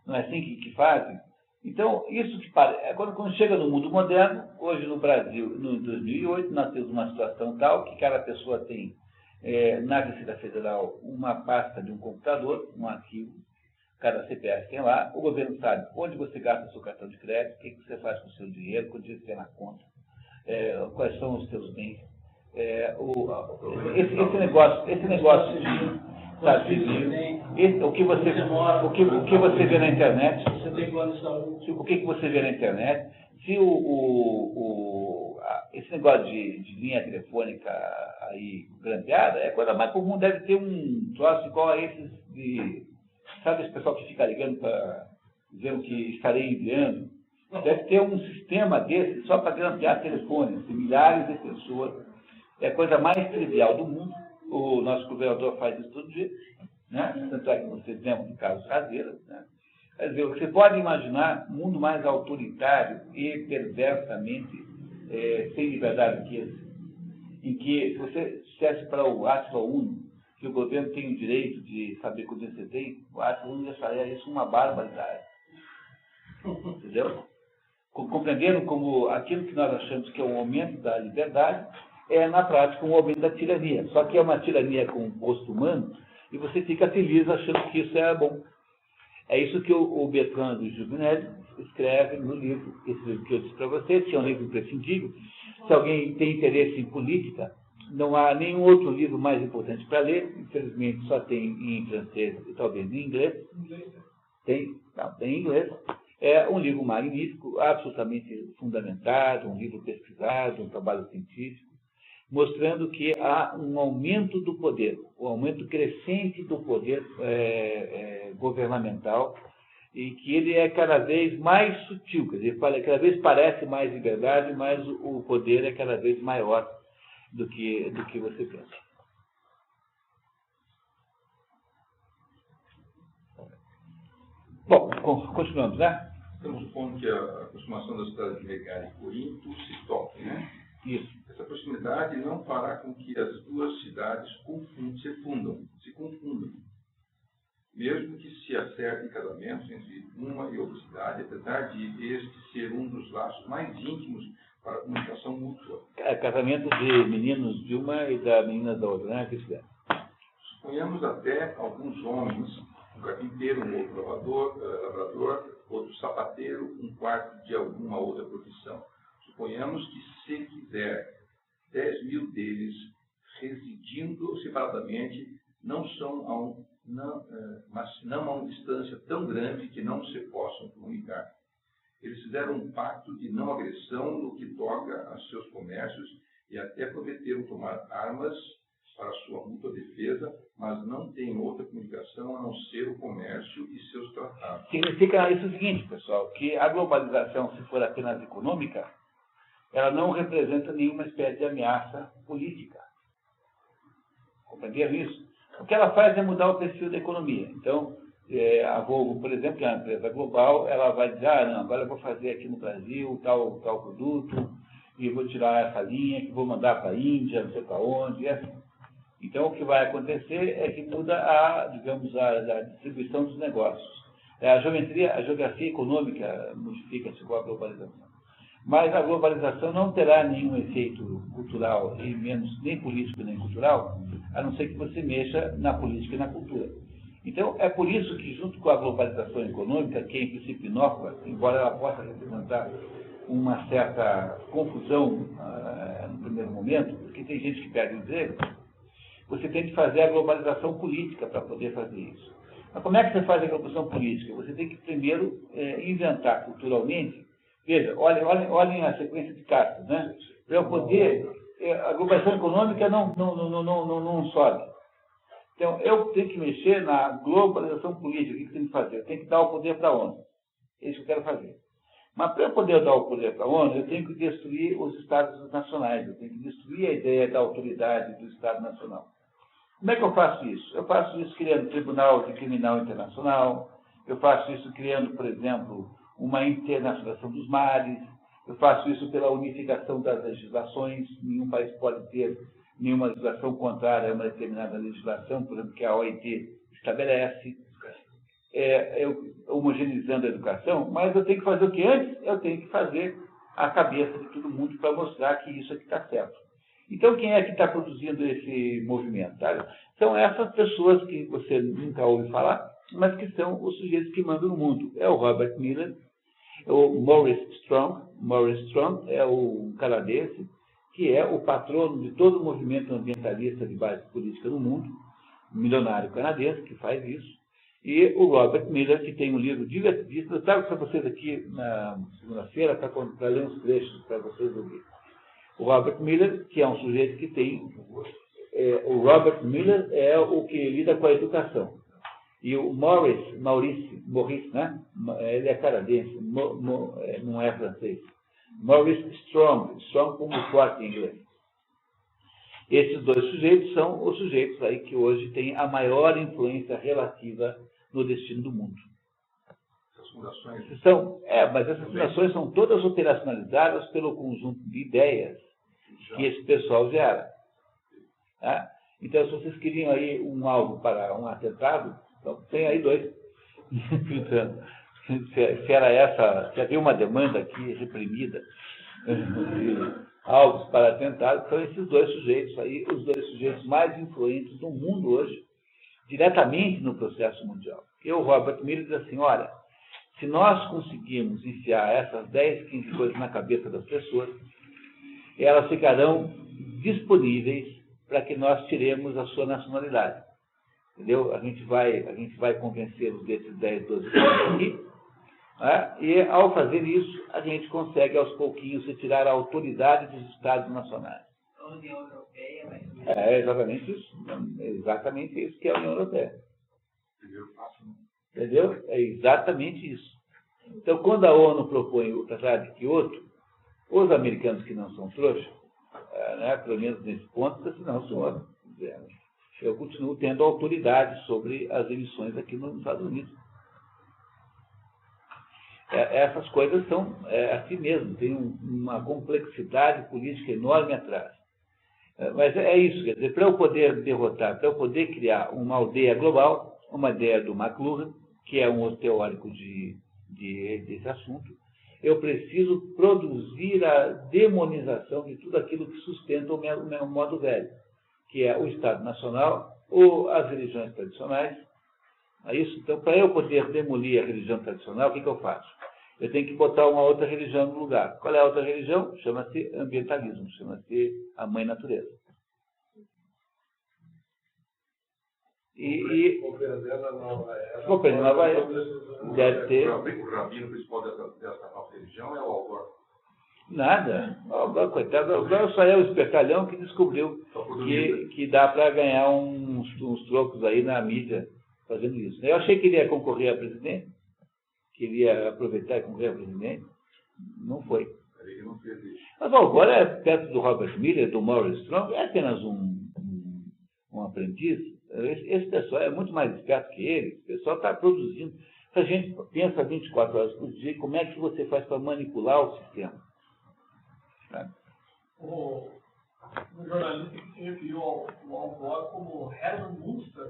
Não é assim que fazem? Então, isso que parece, quando chega no mundo moderno, hoje no Brasil, no 2008, nós temos uma situação tal que cada pessoa tem na Receita Federal uma pasta de um computador, um arquivo. Cada CPF tem lá, o governo sabe onde você gasta o seu cartão de crédito, o que você faz com o seu dinheiro, quanto dinheiro você tem na conta, quais são os seus bens. Esse negócio de o que você vê na internet, o que você vê na internet, se esse negócio de linha telefônica aí grampeada, é a coisa mais comum, deve ter um troço igual a esses de... Sabe esse pessoal que fica ligando para dizer o que estarei enviando? Deve ter um sistema desse só para grampear telefones de milhares de pessoas. É a coisa mais trivial do mundo. O nosso governador faz isso todo dia. Né? Tanto é que vocês lembram do caso Caseira. Né? Quer dizer, você pode imaginar um mundo mais autoritário e perversamente sem liberdade do que esse. Em que, se você dissesse para o Átila Uno que o governo tem o direito de saber quanto você tem, o Átila Uno acharia isso uma barbaridade. Entendeu? Compreendendo como aquilo que nós achamos que é um aumento da liberdade é, na prática, um aumento da tirania. Só que é uma tirania com o gosto humano e você fica feliz achando que isso é bom. É isso que o Bertrand de Juvenel escreve no livro, esse livro que eu disse para vocês, que é um livro imprescindível. Se alguém tem interesse em política, não há nenhum outro livro mais importante para ler. Infelizmente, só tem em francês e talvez em inglês. Tem em inglês. É um livro magnífico, absolutamente fundamentado, um livro pesquisado, um trabalho científico, mostrando que há um aumento do poder, um aumento crescente do poder governamental, e que ele é cada vez mais sutil, quer dizer, cada vez parece mais liberdade, mas o poder é cada vez maior do que você pensa. Bom, continuamos, né? Estamos supondo que a aproximação da cidade de Megara e Corinto se toque, né? Isso. Essa proximidade não fará com que as duas cidades se confundam. Mesmo que se acerte em casamentos entre uma e outra cidade, apesar de este ser um dos laços mais íntimos para a comunicação mútua. Casamento de meninos de uma e da menina da outra, né? Suponhamos até alguns homens um carpinteiro, um outro lavrador, outro sapateiro, um quarto de alguma outra profissão. Suponhamos que, se quiser, 10 mil deles, residindo separadamente, mas não a uma distância tão grande que não se possam comunicar. Eles fizeram um pacto de não agressão no que toca a seus comércios e até prometeram tomar armas para sua mútua defesa, mas não têm outra comunicação a não ser o comércio e seus tratados. Significa isso o seguinte, pessoal, que a globalização, se for apenas econômica, ela não representa nenhuma espécie de ameaça política. Compreenderam isso? O que ela faz é mudar o perfil da economia. Então, a Volvo, por exemplo, que é uma empresa global, ela vai dizer, não, agora eu vou fazer aqui no Brasil tal produto, e vou tirar essa linha, que vou mandar para a Índia, não sei para onde, e assim. Então, o que vai acontecer é que muda a distribuição dos negócios. A geografia econômica modifica-se com a globalização. Mas a globalização não terá nenhum efeito cultural, e menos nem político nem cultural, a não ser que você mexa na política e na cultura. Então, é por isso que, junto com a globalização econômica, que é em princípio inócua, embora ela possa representar uma certa confusão no primeiro momento, porque tem gente que perde o emprego, você tem que fazer a globalização política para poder fazer isso. Mas como é que você faz a globalização política? Você tem que primeiro inventar culturalmente. Veja, olhem a sequência de castas, né? Para eu poder, a globalização econômica não sobe. Então, eu tenho que mexer na globalização política. O que eu tenho que fazer? Eu tenho que dar o poder para a ONU. É isso que eu quero fazer. Mas para eu poder dar o poder para a ONU, eu tenho que destruir os Estados nacionais. Eu tenho que destruir a ideia da autoridade do Estado nacional. Como é que eu faço isso? Eu faço isso criando Tribunal Criminal Internacional. Eu faço isso criando, por exemplo, uma internacionalização dos mares. Eu faço isso pela unificação das legislações. Nenhum país pode ter nenhuma legislação contrária a uma determinada legislação, por exemplo, que a OIT estabelece. Eu homogeneizando a educação, mas eu tenho que fazer o que antes? Eu tenho que fazer a cabeça de todo mundo para mostrar que isso aqui está certo. Então, quem é que está produzindo esse movimento? Tá? São essas pessoas que você nunca ouve falar, mas que são os sujeitos que mandam no mundo. É o Robert Miller, o Maurice Strong. Maurice Strong é o canadense, que é o patrono de todo o movimento ambientalista de base política no mundo, um milionário canadense que faz isso. E o Robert Miller, que tem um livro divertidíssimo. Eu trago para vocês aqui na segunda-feira para ler uns trechos para vocês ouvirem. O Robert Miller, que é um sujeito que tem... o Robert Miller é o que lida com a educação. E o Maurice, né? Ele é canadense, não é francês. Maurice Strong como forte em inglês. Esses dois sujeitos são os sujeitos aí que hoje têm a maior influência relativa no destino do mundo. Essas fundações... mas essas fundações são todas operacionalizadas pelo conjunto de ideias que esse pessoal gera. Tá? Então, se vocês queriam aí um alvo para um atentado, então tem aí dois. Se havia uma demanda aqui reprimida de alvos para atentado, são esses dois sujeitos aí, os dois sujeitos mais influentes do mundo hoje, diretamente no processo mundial. E o Robert Miller diz assim, olha, se nós conseguirmos enfiar essas 10, 15 coisas na cabeça das pessoas, elas ficarão disponíveis para que nós tiremos a sua nacionalidade. Entendeu? A gente vai convencê-los desses 10, 12 coisas aqui, né? E ao fazer isso, a gente consegue aos pouquinhos retirar a autoridade dos Estados nacionais. A União Europeia vai... É exatamente isso. É exatamente isso que é a União Europeia. Entendeu? É exatamente isso. Então, quando a ONU propõe o Tratado de Kyoto, os americanos que não são trouxas, né, pelo menos nesse ponto, senão, senhor, eu continuo tendo autoridade sobre as emissões aqui nos Estados Unidos. Essas coisas são assim mesmo, tem uma complexidade política enorme atrás. Mas é isso, quer dizer, para eu poder derrotar, para eu poder criar uma aldeia global, uma ideia do McLuhan, que é um outro teórico desse assunto, eu preciso produzir a demonização de tudo aquilo que sustenta o meu modo velho, que é o Estado Nacional, ou as religiões tradicionais, É isso? Então, para eu poder demolir a religião tradicional, o que eu faço? Eu tenho que botar uma outra religião no lugar. Qual é a outra religião? Chama-se ambientalismo, chama-se a mãe natureza. Compreendendo a nova era, deve ter... O rabino principal dessa nova religião é o Algor. Nada. Coitado, agora só é o espertalhão que descobriu que dá para ganhar uns trocos aí na mídia fazendo isso. Eu achei que ele ia concorrer a presidente, queria aproveitar e concorrer a presidente. Não foi. Ele não fez isso. Mas o Algor é perto do Robert Miller, do Morris Strong, é apenas um aprendiz. Esse pessoal é muito mais esperto que ele. O pessoal está produzindo. A gente pensa 24 horas por dia, como é que você faz para manipular o sistema? Sabe? O jornalista que se referiu ao Algor como Herman Munster.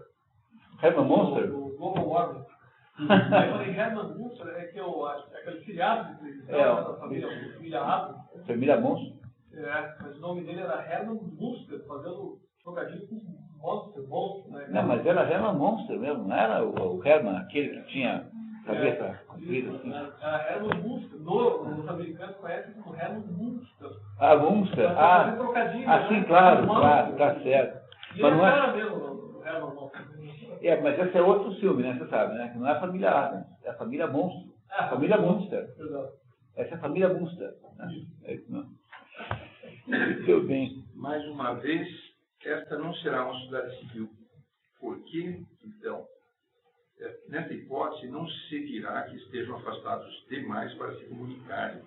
Herman Munster? Do Global Warming. Aí eu falei, Herman Munster é que aquele filiado de televisão da família Adams. Família Monstro? Mas o nome dele era Herman Munster, fazendo trocadilho com monstro, né? Não, mas era Herman Monster mesmo, não era o Herman, aquele que tinha cabeça comprida assim. Era Herman Munster. Os americanos conhecem como Herman Munster. Ah, Munster? Sim, claro, tá certo. E mas não era mesmo o Herman Munster. Mas esse é outro filme, né? Você sabe, né? Que não é a família Adams, é a família Monstro. A família Munster. Essa é a família Munster. É isso não. Muito bem. Mais uma vez, esta não será uma sociedade civil. Por que, então, nessa hipótese, não se seguirá que estejam afastados demais para se comunicarem.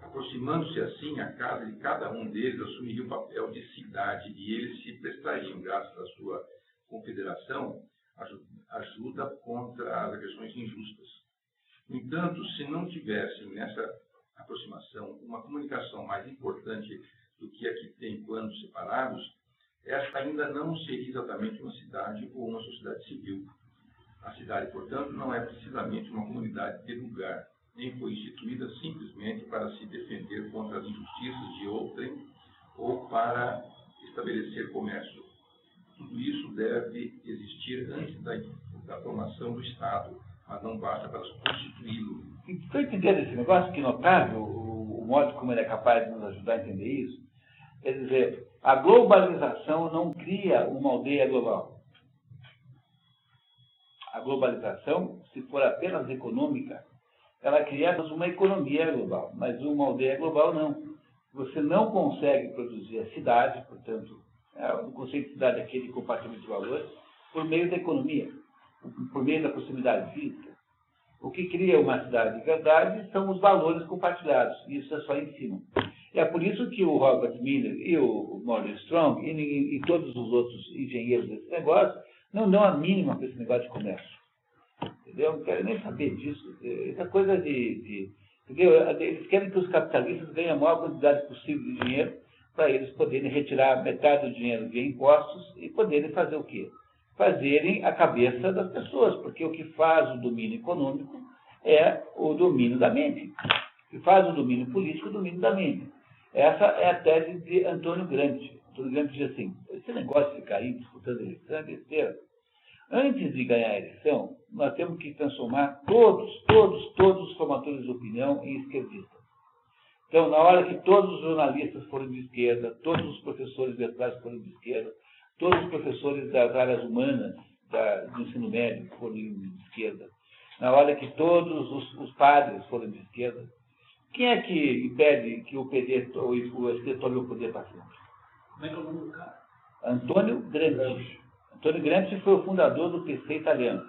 Aproximando-se assim, a casa de cada um deles assumiria o papel de cidade e eles se prestariam, graças à sua confederação, ajuda contra as agressões injustas. No entanto, se não tivessem nessa aproximação uma comunicação mais importante do que a que tem quando separados, esta ainda não seria exatamente uma cidade ou uma sociedade civil. A cidade, portanto, não é precisamente uma comunidade de lugar, nem foi instituída simplesmente para se defender contra as injustiças de outrem ou para estabelecer comércio. Tudo isso deve existir antes da formação do Estado, mas não basta para constituí-lo. Estou entendendo esse negócio? Que notável o modo como ele é capaz de nos ajudar a entender isso. Quer dizer, a globalização não cria uma aldeia global. A globalização, se for apenas econômica, ela cria uma economia global, mas uma aldeia global não. Você não consegue produzir a cidade, portanto, o conceito de cidade é aquele compartimento de valores, por meio da economia, por meio da proximidade física. O que cria uma cidade de verdade são os valores compartilhados. Isso é só em cima. E é por isso que o Robert Miller e o Morris Strong e todos os outros engenheiros desse negócio não dão a mínima para esse negócio de comércio. Entendeu? Não quero nem saber disso. Essa coisa entendeu? Eles querem que os capitalistas ganhem a maior quantidade possível de dinheiro para eles poderem retirar metade do dinheiro via impostos e poderem fazer o quê? Fazerem a cabeça das pessoas, porque o que faz o domínio econômico é o domínio da mente. O que faz o domínio político é o domínio da mente. Essa é a tese de Antônio Gramsci. Antônio Gramsci diz assim, esse negócio de ficar aí disputando a eleição é besteira. Antes de ganhar a eleição, nós temos que transformar todos os formadores de opinião em esquerdistas. Então, na hora que todos os jornalistas forem de esquerda, todos os professores universitários forem de esquerda, todos os professores das áreas humanas do ensino médio forem de esquerda, na hora que todos os padres forem de esquerda, quem é que impede que o PD ou o ST tome o poder para sempre? Como é que é o nome do cara? Antônio Gramsci. Antônio Gramsci foi o fundador do PC italiano.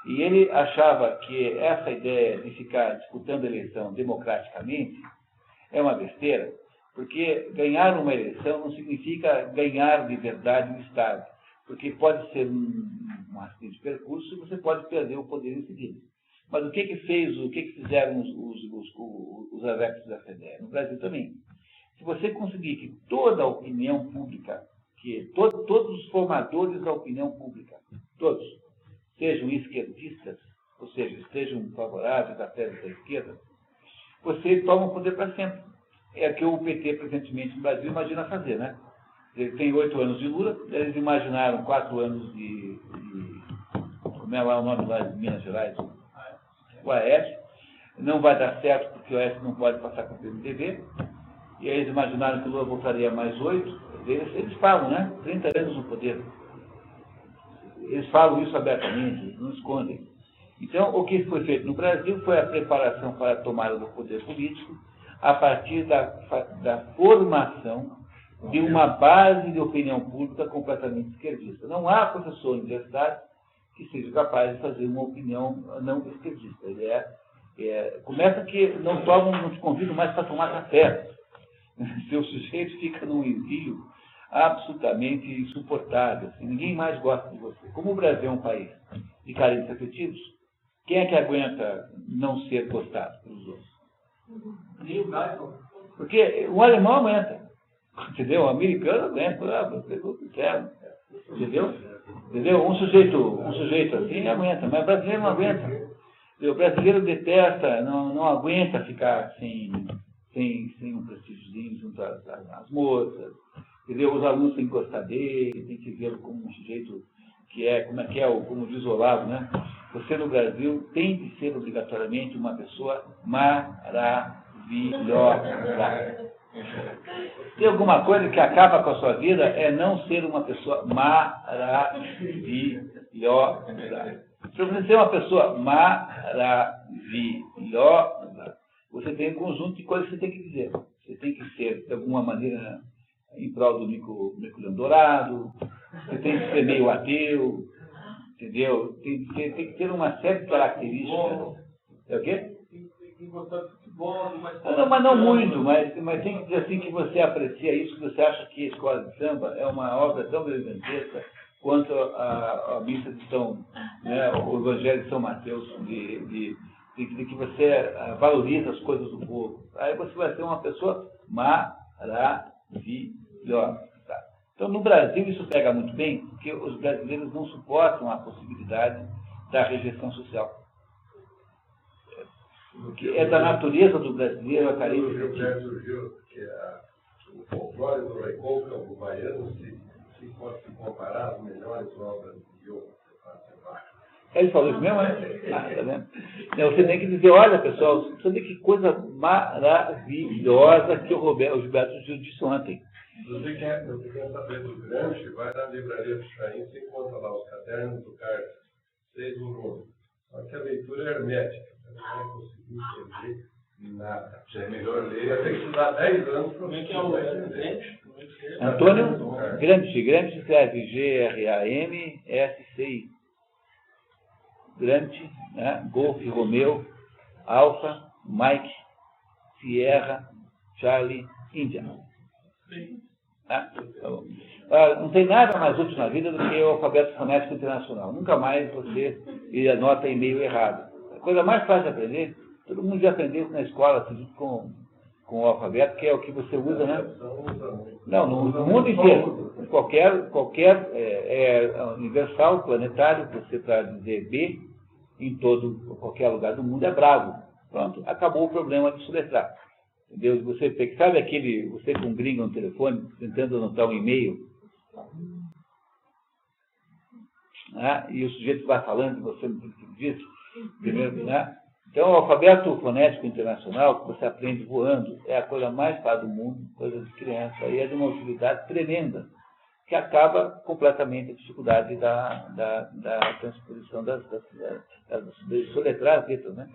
E ele achava que essa ideia de ficar disputando a eleição democraticamente é uma besteira, porque ganhar uma eleição não significa ganhar de verdade o Estado, porque pode ser um acidente de percurso e você pode perder o poder em seguida. Mas o que fizeram os adeptos da FEDER? No Brasil também. Se você conseguir que toda a opinião pública, que todos os formadores da opinião pública, todos, sejam esquerdistas, ou seja, estejam favoráveis à tese da esquerda, você toma o poder para sempre. É o que o PT, presentemente no Brasil, imagina fazer, né? Ele tem 8 anos de Lula, eles imaginaram 4 anos de como como é lá o nome lá de Minas Gerais? O Aécio. Não vai dar certo porque o Aécio não pode passar com o PMDB. E aí eles imaginaram que o Lula voltaria mais 8. Eles falam, né? 30 anos no poder. Eles falam isso abertamente, não escondem. Então, o que foi feito no Brasil foi a preparação para a tomada do poder político a partir da formação de uma base de opinião pública completamente esquerdista. Não há professor universitário que seja capaz de fazer uma opinião não esquerdista. Começa que não te convidam mais para tomar café. Seu sujeito fica num envio absolutamente insuportável. Assim, ninguém mais gosta de você. Como o Brasil é um país de carentes afetivos, quem é que aguenta não ser gostado pelos outros? Porque o alemão aguenta. Entendeu? O americano aguenta. Você não quer. Entendeu? Um sujeito assim aguenta, mas o brasileiro não aguenta. O brasileiro detesta, não aguenta ficar sem um prestígiozinho junto às moças. Entendeu? Os alunos têm que gostar dele, tem que vê-lo como um sujeito que é, como diz o Olavo, né? Você no Brasil tem que ser obrigatoriamente uma pessoa maravilhosa. Tem alguma coisa que acaba com a sua vida é não ser uma pessoa maravilhosa. Se você ser uma pessoa maravilhosa, você tem um conjunto de coisas que você tem que dizer. Você tem que ser, de alguma maneira, em prol do Mercuriano Dourado, você tem que ser meio ateu, entendeu? Tem que ter uma série de características. É o quê? Tem que gostar de futebol, mas não muito, mas tem que dizer assim que você aprecia isso, que você acha que a escola de samba é uma obra tão gigantesca quanto a missa de São, né, o Evangelho de São Mateus, de que você valoriza as coisas do povo. Aí você vai ser uma pessoa maravilhosa. Tá? Então, no Brasil, isso pega muito bem, porque os brasileiros não suportam a possibilidade da rejeição social. Porque é da natureza do brasileiro a carência. O Gilberto surgiu que o folclore do Recôncavo baiano se pode comparar as melhores obras de Diogo. Ele falou isso mesmo, né? Tá vendo? Você tem que dizer, olha, pessoal, você vê que coisa maravilhosa que o Gilberto disse ontem. Você quer saber do Gramsci, vai na livraria do Chaim, você encontra lá os cadernos do Carlos, 6 volumes. Só que a leitura é hermética, você não vai conseguir entender nada. Já é melhor ler. Você tem que estudar 10 anos para você entender. Antônio Gramsci escreve Gramsci. Gramsci, né? Golf, Romeu, Alfa, Mike, Sierra, Charlie, Índia. Não tem nada mais útil na vida do que o alfabeto fonético internacional. Nunca mais você anota e-mail errado. A coisa mais fácil de aprender, todo mundo já aprendeu na escola, junto com o alfabeto, que é o que você usa, né? Não, no mundo inteiro. Qualquer universal, planetário, você para dizer B, em qualquer lugar do mundo é bravo. Pronto, acabou o problema de soletrar. Entendeu? Você com um gringo no telefone, tentando anotar um e-mail, né? E o sujeito vai falando e você não tem que dizer, primeiro, né? Então, o alfabeto fonético internacional, que você aprende voando, é a coisa mais fácil do mundo, coisa de criança, e é de uma utilidade tremenda, que acaba completamente a dificuldade da transposição das soletrar as letras, né?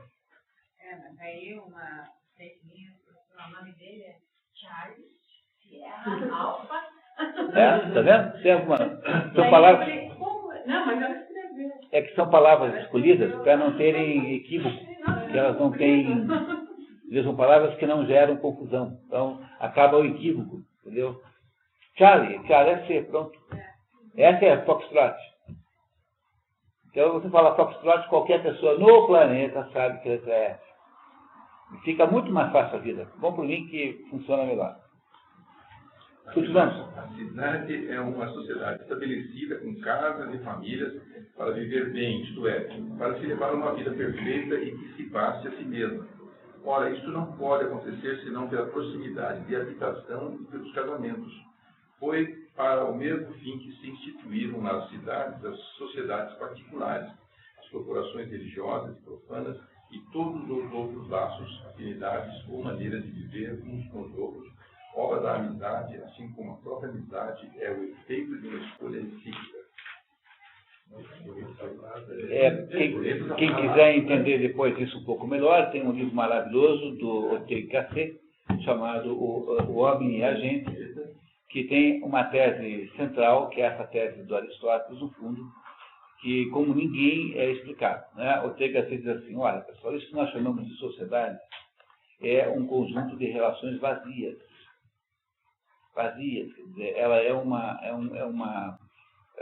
Mas aí uma fake news, o nome dele é Charles Sierra Alfa. Tá vendo? Tem alguma... São palavras... Não, mas ela escreveu. É que são palavras escolhidas para não terem equívoco, que elas não têm... São palavras que não geram confusão. Então, acaba o equívoco, entendeu? Charlie é C, pronto. Essa é a Foxtrot. Então, você fala Foxtrot, qualquer pessoa no planeta sabe que a letra é F. Fica muito mais fácil a vida. Bom para mim que funciona melhor. Continuamos. A cidade é uma sociedade estabelecida com casas e famílias para viver bem, isto é, para se levar uma vida perfeita e que se passe a si mesma. Ora, isso não pode acontecer senão pela proximidade de habitação e pelos casamentos. Foi para o mesmo fim que se instituíram nas cidades as sociedades particulares, as corporações religiosas e profanas e todos os outros laços, afinidades ou maneiras de viver uns com os outros, obra da amizade, assim como a própria amizade é o efeito de uma escolha recíproca. Quem quiser entender depois isso um pouco melhor, tem um livro maravilhoso do Ortega Gasset, chamado O Homem e a Gente, que tem uma tese central, que é essa tese do Aristóteles, no fundo, que como ninguém é explicado. Né? Ortega Gasset diz assim, olha, pessoal, isso que nós chamamos de sociedade é um conjunto de relações vazias. Vazias, quer dizer, ela é uma...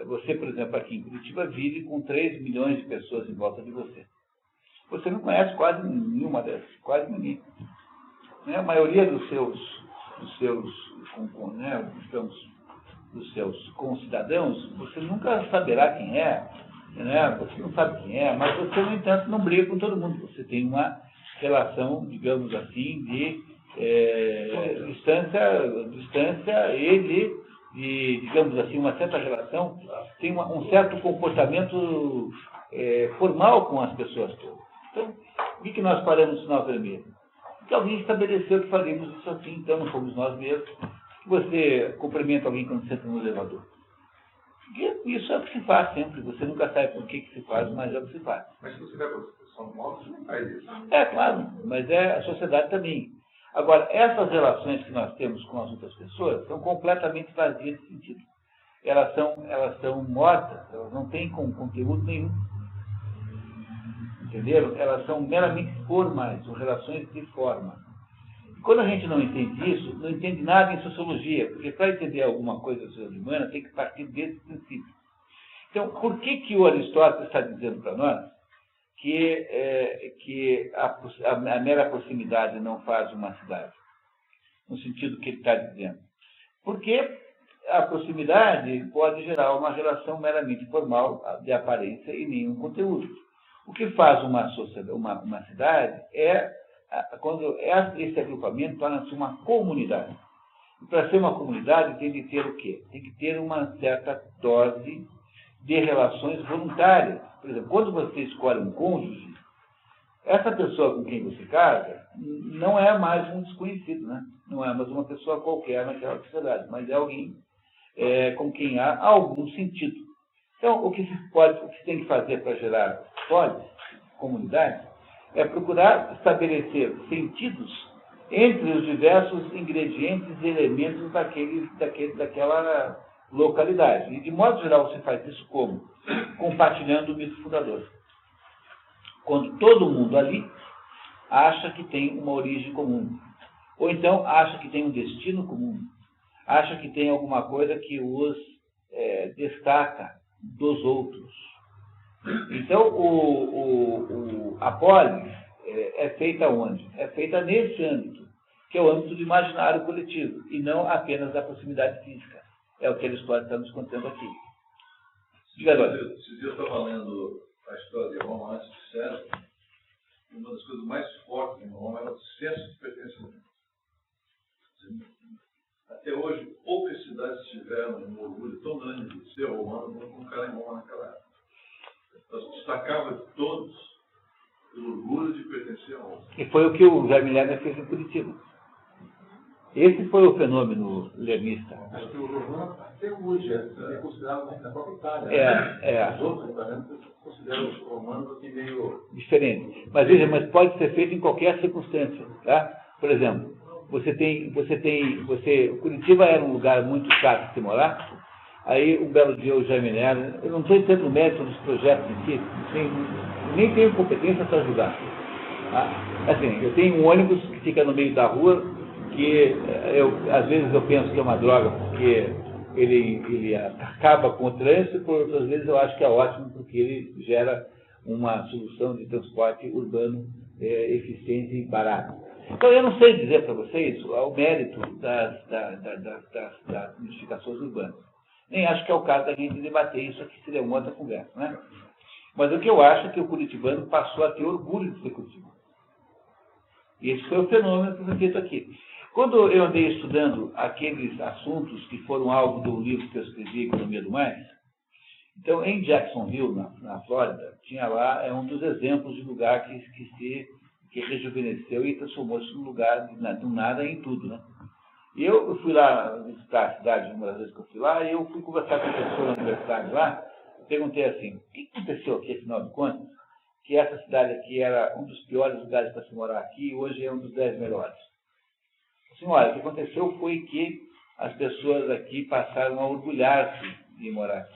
Você, por exemplo, aqui em Curitiba, vive com 3 milhões de pessoas em volta de você. Você não conhece quase nenhuma dessas, quase ninguém. Né? A maioria dos seus concidadãos, você nunca saberá quem é, né? Você não sabe quem é, mas você, no entanto, não briga com todo mundo. Você tem uma relação, digamos assim, de distância e digamos assim, uma certa relação, tem um certo comportamento formal com as pessoas todas. Então, o que nós paramos no sinal vermelho? Porque alguém estabeleceu que faríamos isso assim, então não fomos nós mesmos. Você cumprimenta alguém quando senta no elevador. E isso é o que se faz sempre. Você nunca sabe por que se faz, mas é o que se faz. Mas se você vai para São Paulo, você não faz isso. É, claro, mas a sociedade também. Agora, essas relações que nós temos com as outras pessoas são completamente vazias de sentido. Elas são mortas, elas não têm conteúdo nenhum. Entenderam? Elas são meramente formais, são relações de forma. E quando a gente não entende isso, não entende nada em sociologia, porque para entender alguma coisa da sociedade humana tem que partir desse princípio. Então, por que o Aristóteles está dizendo para nós que a mera proximidade não faz uma cidade? No sentido que ele está dizendo. Porque a proximidade pode gerar uma relação meramente formal, de aparência e nenhum conteúdo. O que faz uma cidade é quando esse agrupamento torna-se uma comunidade. E para ser uma comunidade tem de ter o quê? Tem que ter uma certa dose de relações voluntárias. Por exemplo, quando você escolhe um cônjuge, essa pessoa com quem você casa não é mais um desconhecido, né? Não é mais uma pessoa qualquer naquela sociedade, mas é alguém com quem há algum sentido. Então, o que se tem que fazer para gerar comunidade, é procurar estabelecer sentidos entre os diversos ingredientes e elementos daquela localidade. E, de modo geral, você faz isso como? Compartilhando o mito fundador. Quando todo mundo ali acha que tem uma origem comum. Ou então acha que tem um destino comum. Acha que tem alguma coisa que os destaca dos outros. Então, a polis é feita onde? É feita nesse âmbito, que é o âmbito do imaginário coletivo, e não apenas da proximidade física. É o que Aristóteles está nos contando aqui. Diga agora. Esses dias eu estava lendo a história de Roma antes de César, e uma das coisas mais fortes em Roma era o senso de pertencimento. Até hoje, poucas cidades tiveram um orgulho tão grande de ser romano como um cara em Roma naquela época. Então, destacava de todos o orgulho de pertencer a Roma. E foi o que o Jaime Lerner fez em Curitiba. Esse foi o fenômeno lermista. Acho que o romano, até hoje, é considerado na própria Itália. Os outros italianos consideram os romanos assim meio... diferente. Mas veja, pode ser feito em qualquer circunstância. Tá? Por exemplo, Curitiba era um lugar muito chato de se morar. Aí, um belo dia, o Jaime Lerner, eu não estou entrando no mérito dos projetos em si, nem tenho competência para ajudar. Tá? Assim, eu tenho um ônibus que fica no meio da rua, que às vezes eu penso que é uma droga, porque ele acaba com o trânsito, por outras vezes eu acho que é ótimo, porque ele gera uma solução de transporte urbano eficiente e barato. Então, eu não sei dizer para vocês o mérito das modificações urbanas. Nem acho que é o caso da gente debater isso aqui, seria uma outra conversa, né? Mas o que eu acho é que o curitibano passou a ter orgulho de ser curitibano. E esse foi o fenômeno que foi feito aqui. Quando eu andei estudando aqueles assuntos que foram alvo do livro que eu escrevi, Economia do Mais, Então, em Jacksonville, na Flórida, tinha lá um dos exemplos de lugar que rejuvenesceu e transformou-se num lugar do nada em tudo, né? E eu fui lá visitar a cidade uma das vezes que eu fui lá, e eu fui conversar com a professora da universidade lá, perguntei assim, o que aconteceu aqui, afinal de contas, que essa cidade aqui era um dos piores lugares para se morar aqui, e hoje é um dos 10 melhores. Assim, olha, o que aconteceu foi que as pessoas aqui passaram a orgulhar-se de morar aqui.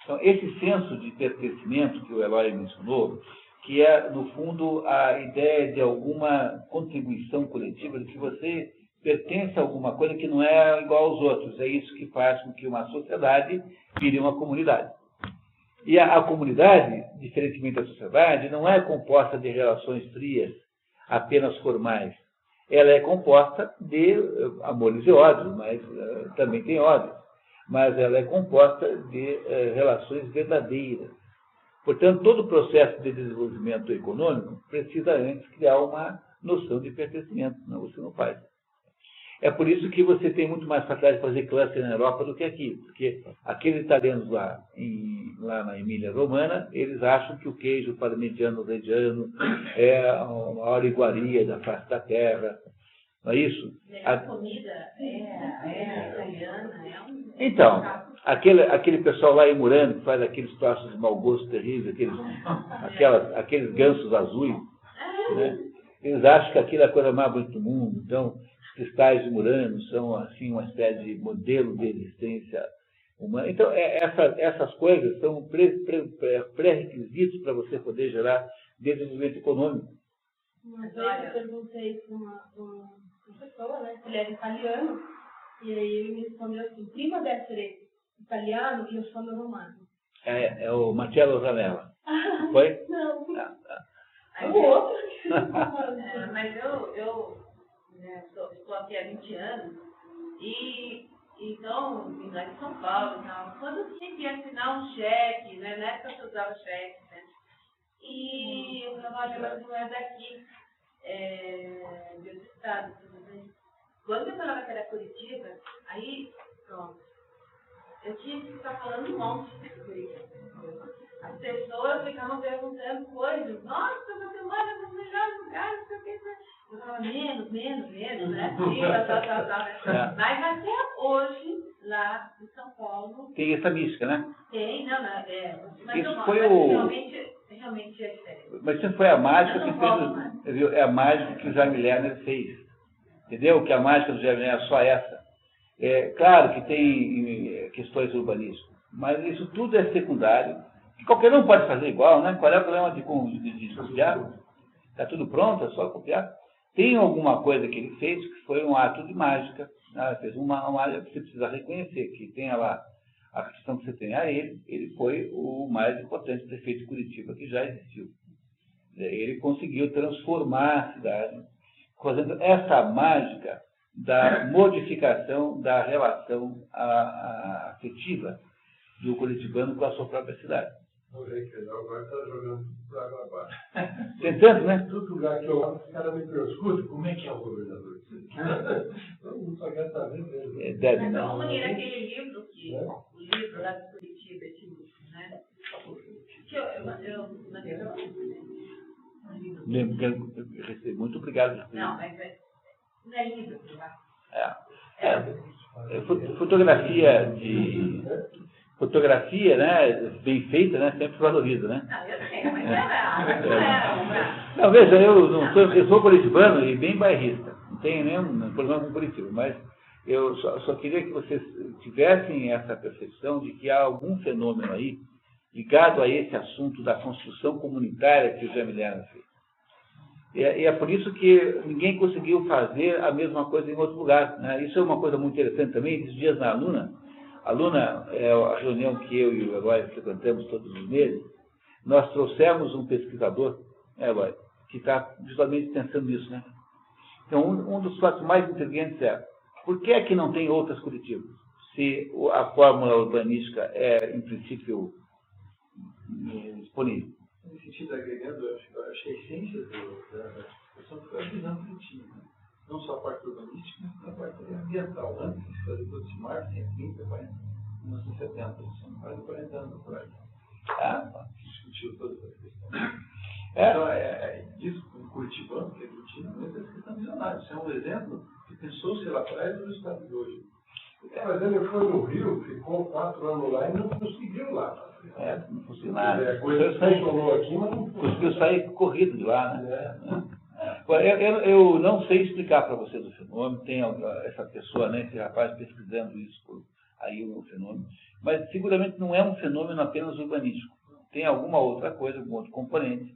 Então, esse senso de pertencimento que o Eloy mencionou, que é, no fundo, a ideia de alguma contribuição coletiva, de que você pertence a alguma coisa que não é igual aos outros. É isso que faz com que uma sociedade vire uma comunidade. E a comunidade, diferentemente da sociedade, não é composta de relações frias, apenas formais. Ela é composta de amores e ódios, mas também tem ódios. Mas ela é composta de relações verdadeiras. Portanto, todo o processo de desenvolvimento econômico precisa antes criar uma noção de pertencimento, senão você não faz. É por isso que você tem muito mais facilidade de fazer cluster na Europa do que aqui, porque aqueles italianos lá na Emília-Romana, eles acham que o queijo parmigiano reggiano é a maior iguaria da face da terra, não é isso? A comida é italiana, Então, aquele pessoal lá em Murano que faz aqueles troços de mau gosto terríveis, aqueles gansos azuis, né? Eles acham que aquilo é a coisa mais bonita do mundo. Então, os cristais de Murano são assim uma espécie de modelo de existência humana. Então, essas coisas são pré-requisitos para você poder gerar desenvolvimento econômico. Uma vez eu perguntei para uma pessoa, né, se ele era italiano, e aí ele me respondeu assim, prima deve ser italiano e eu sou romano. É o Marcello Zanella. Foi? Não. O outro. Mas eu estou aqui há 20 anos e então, vim lá de São Paulo e tal. Quando eu tinha que assinar um cheque, né, na época eu usava cheque, né? E eu falava, olha, mas não é daqui, de outro estado, tudo bem. Quando eu falava que era Curitiba, aí, pronto, eu tinha que ficar falando um monte de Curitiba. As pessoas ficavam perguntando coisas, nossa, você mora nos melhores lugares, não sei o que. Eu falava, menos, né? Mas até hoje, lá em São Paulo... Tem essa mística, né? Tem, não, mas isso foi realmente é diferente. Mas isso foi a mágica que fez, é a mágica que o Jaime Lerner fez. Entendeu? Que a mágica do Jaime Lerner é só essa. É claro que tem questões urbanísticas, mas isso tudo é secundário. Que qualquer um pode fazer igual, né? Qual é o problema de copiar? Está tudo pronto, é só copiar. Tem alguma coisa que ele fez que foi um ato de mágica. Né? Fez uma mágica que você precisa reconhecer, que tenha lá a questão que você tem a ele foi o mais importante prefeito de Curitiba que já existiu. Ele conseguiu transformar a cidade, fazendo essa mágica da modificação da relação afetiva do curitibano com a sua própria cidade. Agora está jogando para água abaixo. Tentando, né? Todo lugar que eu olho, os caras me perguntam, como é que é o governador? Todo mundo só quer saber mesmo. Deve, mas não. vamos unir aquele livro o livro lá de Curitiba, esse livro, né? Que eu mandei para você. Muito obrigado. Não, mas não é livro, Fotografia, né, bem feita, né, sempre valoriza, né? Não, eu sei, mas não. Não, veja, eu sou curitibano e bem bairrista. Não tenho nenhum problema com Curitiba, mas eu só queria que vocês tivessem essa percepção de que há algum fenômeno aí ligado a esse assunto da construção comunitária que o Jaime Lerner fez. E é por isso que ninguém conseguiu fazer a mesma coisa em outro lugar, né? Isso é uma coisa muito interessante também. Esses dias na Aluna é a reunião que eu e o Eloy frequentamos todos os meses, nós trouxemos um pesquisador, Eloy, que está justamente pensando nisso, né? Então, um dos fatos mais intriguantes é, por que é que não tem outras Curitibas? Se a fórmula urbanística é, em princípio, disponível. Nesse sentido, agregando, eu acho que a essência da discussão foi a visão que tinha, né? Não só a parte urbanística, mas a parte ambiental. Antes de fazer todo esse mar, 130, 40. 1970, quase 40 anos atrás. Discutiu toda essa questão. Então, isso com o curitibano, que é Curitiba, mesmo essa questão milionária. Isso é um exemplo que pensou-se lá atrás do estado de hoje. Mas ele foi no Rio, ficou 4 anos lá e não conseguiu lá. Não conseguiu nada. A coisa funcionou aqui, mas não conseguiu sair corrido de lá, né? Eu não sei explicar para vocês o fenômeno, tem essa pessoa, né, esse rapaz pesquisando isso aí o fenômeno, mas seguramente não é um fenômeno apenas urbanístico. Tem alguma outra coisa, algum outro componente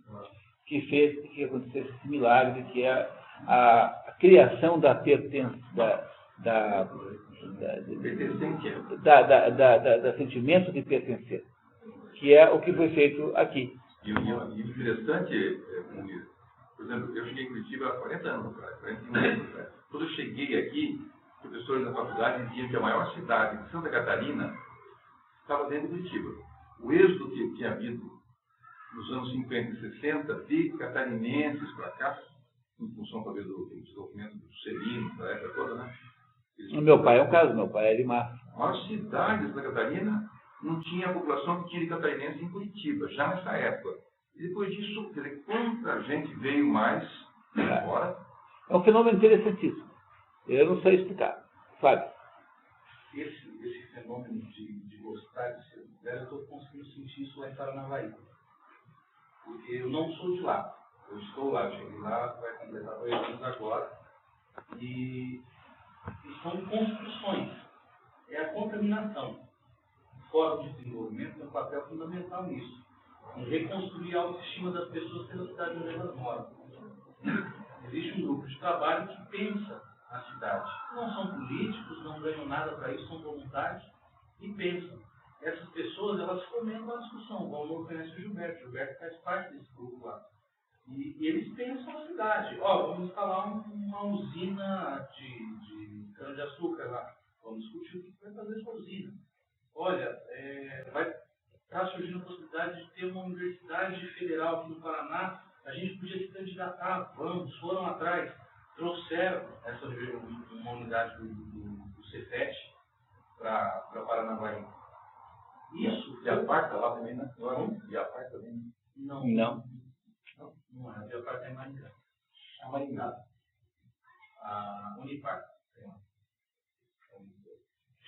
que fez que acontecesse esse milagre, que é a criação da pertença, da sentimento de pertencer, que é o que foi feito aqui. E o interessante, por exemplo, eu cheguei em Curitiba há 40 anos atrás, 41 anos atrás. Quando eu cheguei aqui, professores da faculdade diziam que a maior cidade de Santa Catarina estava dentro de Curitiba. O êxodo que tinha havido nos anos 50 e 60 de catarinenses para cá, em função talvez do desenvolvimento do Celino, da época toda, né? O meu pai é um caso, meu pai é de Massa. A maior cidade de Santa Catarina não tinha a população que tinha de catarinense em Curitiba, já nessa época. E depois disso, quer dizer, quanta gente veio mais agora? É um fenômeno interessantíssimo. Eu não sei explicar. Fábio. Esse fenômeno de gostar de ser velho, eu estou conseguindo sentir isso lá em Paranavaí. Porque eu não sou de lá. Eu estou lá, eu cheguei lá, vai completar 2 anos agora. E são construções. É a contaminação. O Fórum de Desenvolvimento tem um papel fundamental nisso. Em reconstruir a autoestima das pessoas pela cidade onde elas moram. Existe um grupo de trabalho que pensa a cidade. Não são políticos, não ganham nada para isso, são voluntários e pensam. Essas pessoas, elas fomentam a discussão. O Valmor conhece o Gilberto. O Gilberto faz parte desse grupo lá. E eles pensam a cidade. Vamos instalar uma usina de cana-de-açúcar lá. Vamos discutir o que vai fazer essa usina. Olha, está surgindo a possibilidade de ter uma universidade federal aqui no Paraná. A gente podia se candidatar. Foram atrás. Trouxeram uma unidade do Cefet para Paranavaí. Isso. E a Parca lá também, né? E a Parca também? Não. Não é. A Via Parca é em Maringá. É Maringá. A Unipar.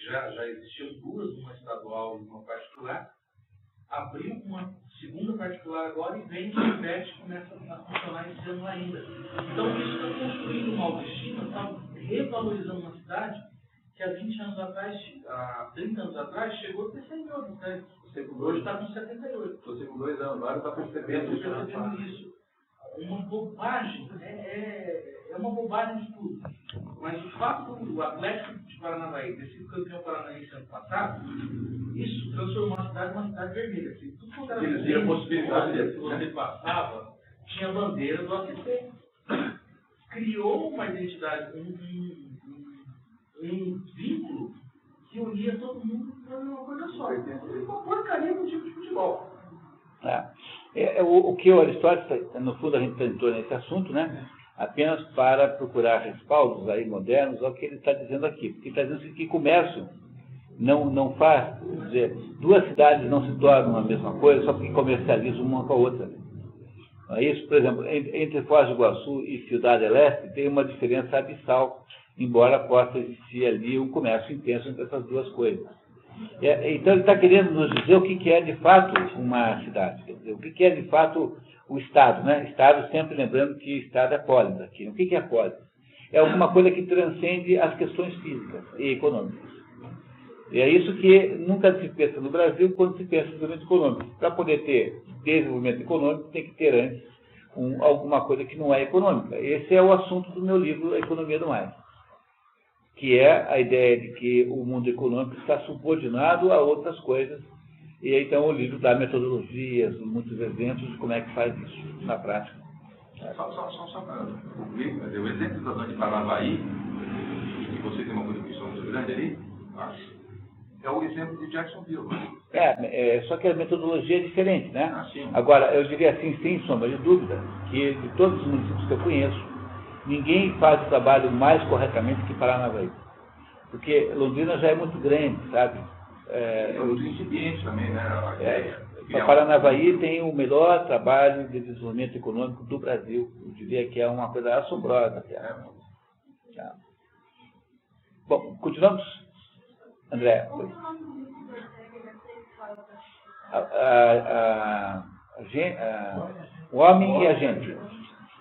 Já existiam 2, uma estadual e uma particular. Abriu uma segunda particular agora e vem o Cefet e começa a funcionar esse ano ainda. Então isso está construindo uma autoestima, está revalorizando uma cidade que há 20 anos atrás, há 30 anos atrás, chegou a ter 100 mil habitantes. Hoje está com 78. Você com 2 anos agora está percebendo isso. Uma bobagem, é uma bobagem de tudo. Mas o fato do Atlético de Paranavaí ter sido campeão paranaense ano passado, isso transformou a cidade numa cidade vermelha. Assim, tudo quanto era a possibilidade que você passava, tinha a bandeira do ACC. Criou uma identidade, um vínculo que unia todo mundo para uma coisa só. Uma porcaria do tipo de futebol. O que o Aristóteles, no fundo a gente entrou nesse assunto, né? Apenas para procurar respaldos aí modernos ao que ele está dizendo aqui. Porque ele está dizendo que comércio não faz, quer dizer, 2 cidades não se tornam a mesma coisa só porque comercializam uma com a outra. Isso, por exemplo, entre Foz do Iguaçu e Cidade del Este tem uma diferença abissal, embora possa existir ali um comércio intenso entre essas 2 coisas. Então ele está querendo nos dizer o que é de fato uma cidade, quer dizer, o que é de fato o Estado, né? Estado sempre lembrando que Estado é polis aqui. O que é polis? É alguma coisa que transcende as questões físicas e econômicas. E é isso que nunca se pensa no Brasil quando se pensa em desenvolvimento econômico. Para poder ter desenvolvimento econômico tem que ter antes alguma coisa que não é econômica. Esse é o assunto do meu livro, A Economia do Mais, que é a ideia de que o mundo econômico está subordinado a outras coisas. E então o livro dá metodologias, muitos exemplos de como é que faz isso na prática. Só para concluir, o exemplo da zona de Paranavaí, que você tem uma contribuição muito grande ali, é o exemplo de Jacksonville. Só que a metodologia é diferente, né? Agora, eu diria assim, sem sombra de dúvida, que de todos os municípios que eu conheço, ninguém faz o trabalho mais corretamente que Paranavaí. Porque Londrina já é muito grande, sabe? É muito incipiente também, né? A ideia. Paranavaí tem o melhor trabalho de desenvolvimento econômico do Brasil. Eu diria que é uma coisa assombrosa. Tá. Bom, continuamos? André. O homem e a gente.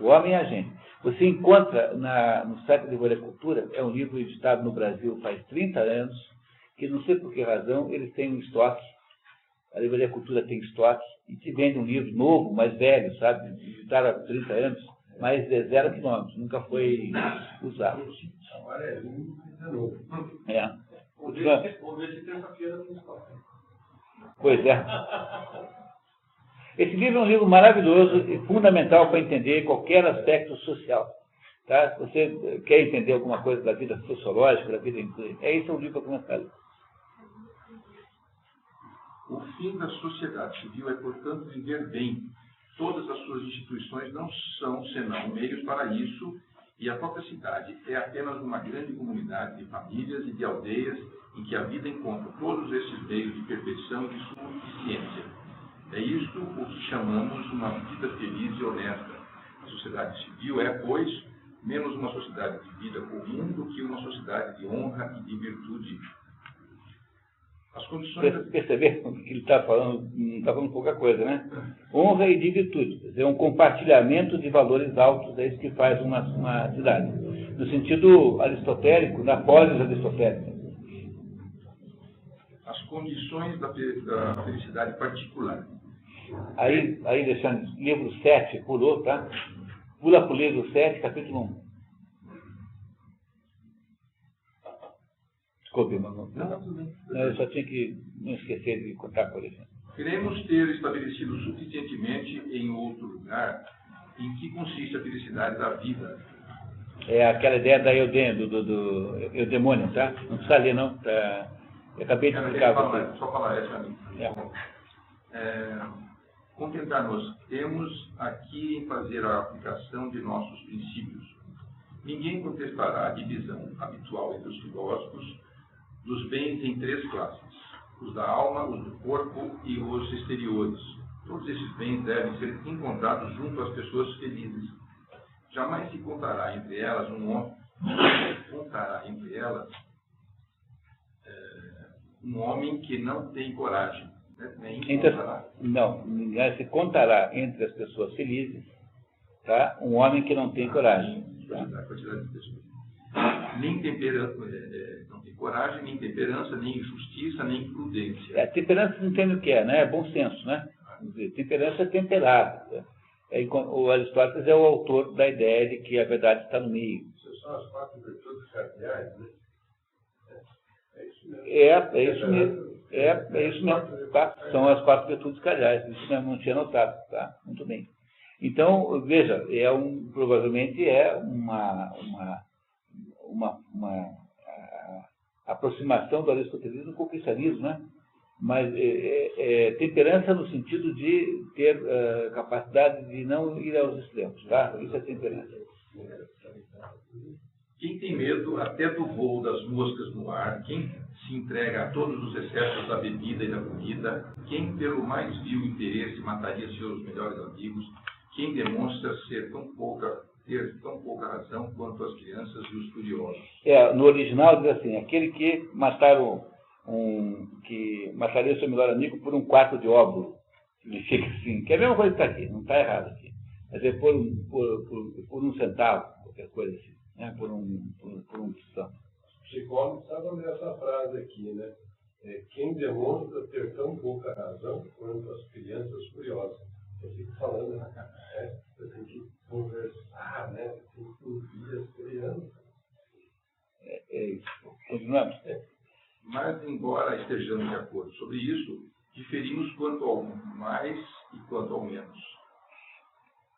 O homem e a gente. Você encontra no site de Cultura, é um livro editado no Brasil faz 30 anos, que não sei por que razão, eles têm um estoque, a Livraria Cultura tem estoque, e te vende um livro novo, mais velho, sabe? Editado há 30 anos, mas de 0 quilômetros, nunca foi usado. Amarelinho, é novo. Vou ver se terça-feira tem estoque. Pois é. Esse livro é um livro maravilhoso e fundamental para entender qualquer aspecto social. Tá? Você quer entender alguma coisa da vida sociológica, da vida inclusive? Esse é um livro para começar a ler. O fim da sociedade civil é, portanto, viver bem. Todas as suas instituições não são senão meios para isso, e a própria cidade é apenas uma grande comunidade de famílias e de aldeias em que a vida encontra todos esses meios de perfeição e de suficiência. É isto o que chamamos uma vida feliz e honesta. A sociedade civil é, pois, menos uma sociedade de vida comum do que uma sociedade de honra e de virtude. As condições... Perceberam que ele está falando, não está falando pouca coisa, né? Honra e de virtude. Quer dizer, é um compartilhamento de valores altos, é isso que faz uma cidade. No sentido aristotélico, na polis aristotélica. As condições da felicidade particular. Aí Alexandre, livro 7, pulou, tá? Pula para o livro 7, capítulo 1. Desculpe, irmão. Não, eu só tinha que não esquecer de contar com ele. Queremos ter estabelecido suficientemente em outro lugar em que consiste a felicidade da vida. É aquela ideia da eudemônio, tá? Não precisa ler, não. Tá? Eu acabei de explicar. Só falar essa a mim. Contentar-nos temos aqui em fazer a aplicação de nossos princípios. Ninguém contestará a divisão habitual entre os filósofos dos bens em 3 classes: os da alma, os do corpo e os exteriores. Todos esses bens devem ser encontrados junto às pessoas felizes. Jamais se contará entre elas um homem que não tem coragem. Não, se contará entre as pessoas felizes, tá? Um homem que não tem coragem. Tá? A quantidade de pessoas. Nem não tem coragem, nem temperança, nem justiça, nem prudência. Temperança não tem o que é, né? É bom senso, né? Temperança é temperado. Tá? O Aristóteles é o autor da ideia de que a verdade está no meio. Essas são as 4 virtudes cardeais, né? É isso mesmo. É isso mesmo. É isso mesmo, tá? São as 4 virtudes cardeais. Isso mesmo, não tinha notado, tá? Muito bem. Então, veja, provavelmente é uma aproximação do aristotelismo com o cristianismo, né? Mas temperança no sentido de ter capacidade de não ir aos extremos, tá? Isso é temperança. Quem tem medo até do voo das moscas no ar, quem se entrega a todos os excessos da bebida e da comida, quem pelo mais vil interesse mataria seus melhores amigos, quem demonstra ter tão pouca razão quanto as crianças e os curiosos. No original diz assim: aquele que mataria seu melhor amigo por um quarto de óvulo. Significa assim, que é a mesma coisa que está aqui, não está errado aqui. Mas é por um centavo, qualquer coisa assim, né? Por um tostão. Os psicólogos sabem dessa frase aqui, né? Quem demonstra ter tão pouca razão quanto as crianças curiosas. Eu fico falando, né? Você tem que conversar, né? Você tem que ouvir as crianças. É isso. Continuamos? Mas, embora estejamos de acordo sobre isso, diferimos quanto ao mais e quanto ao menos.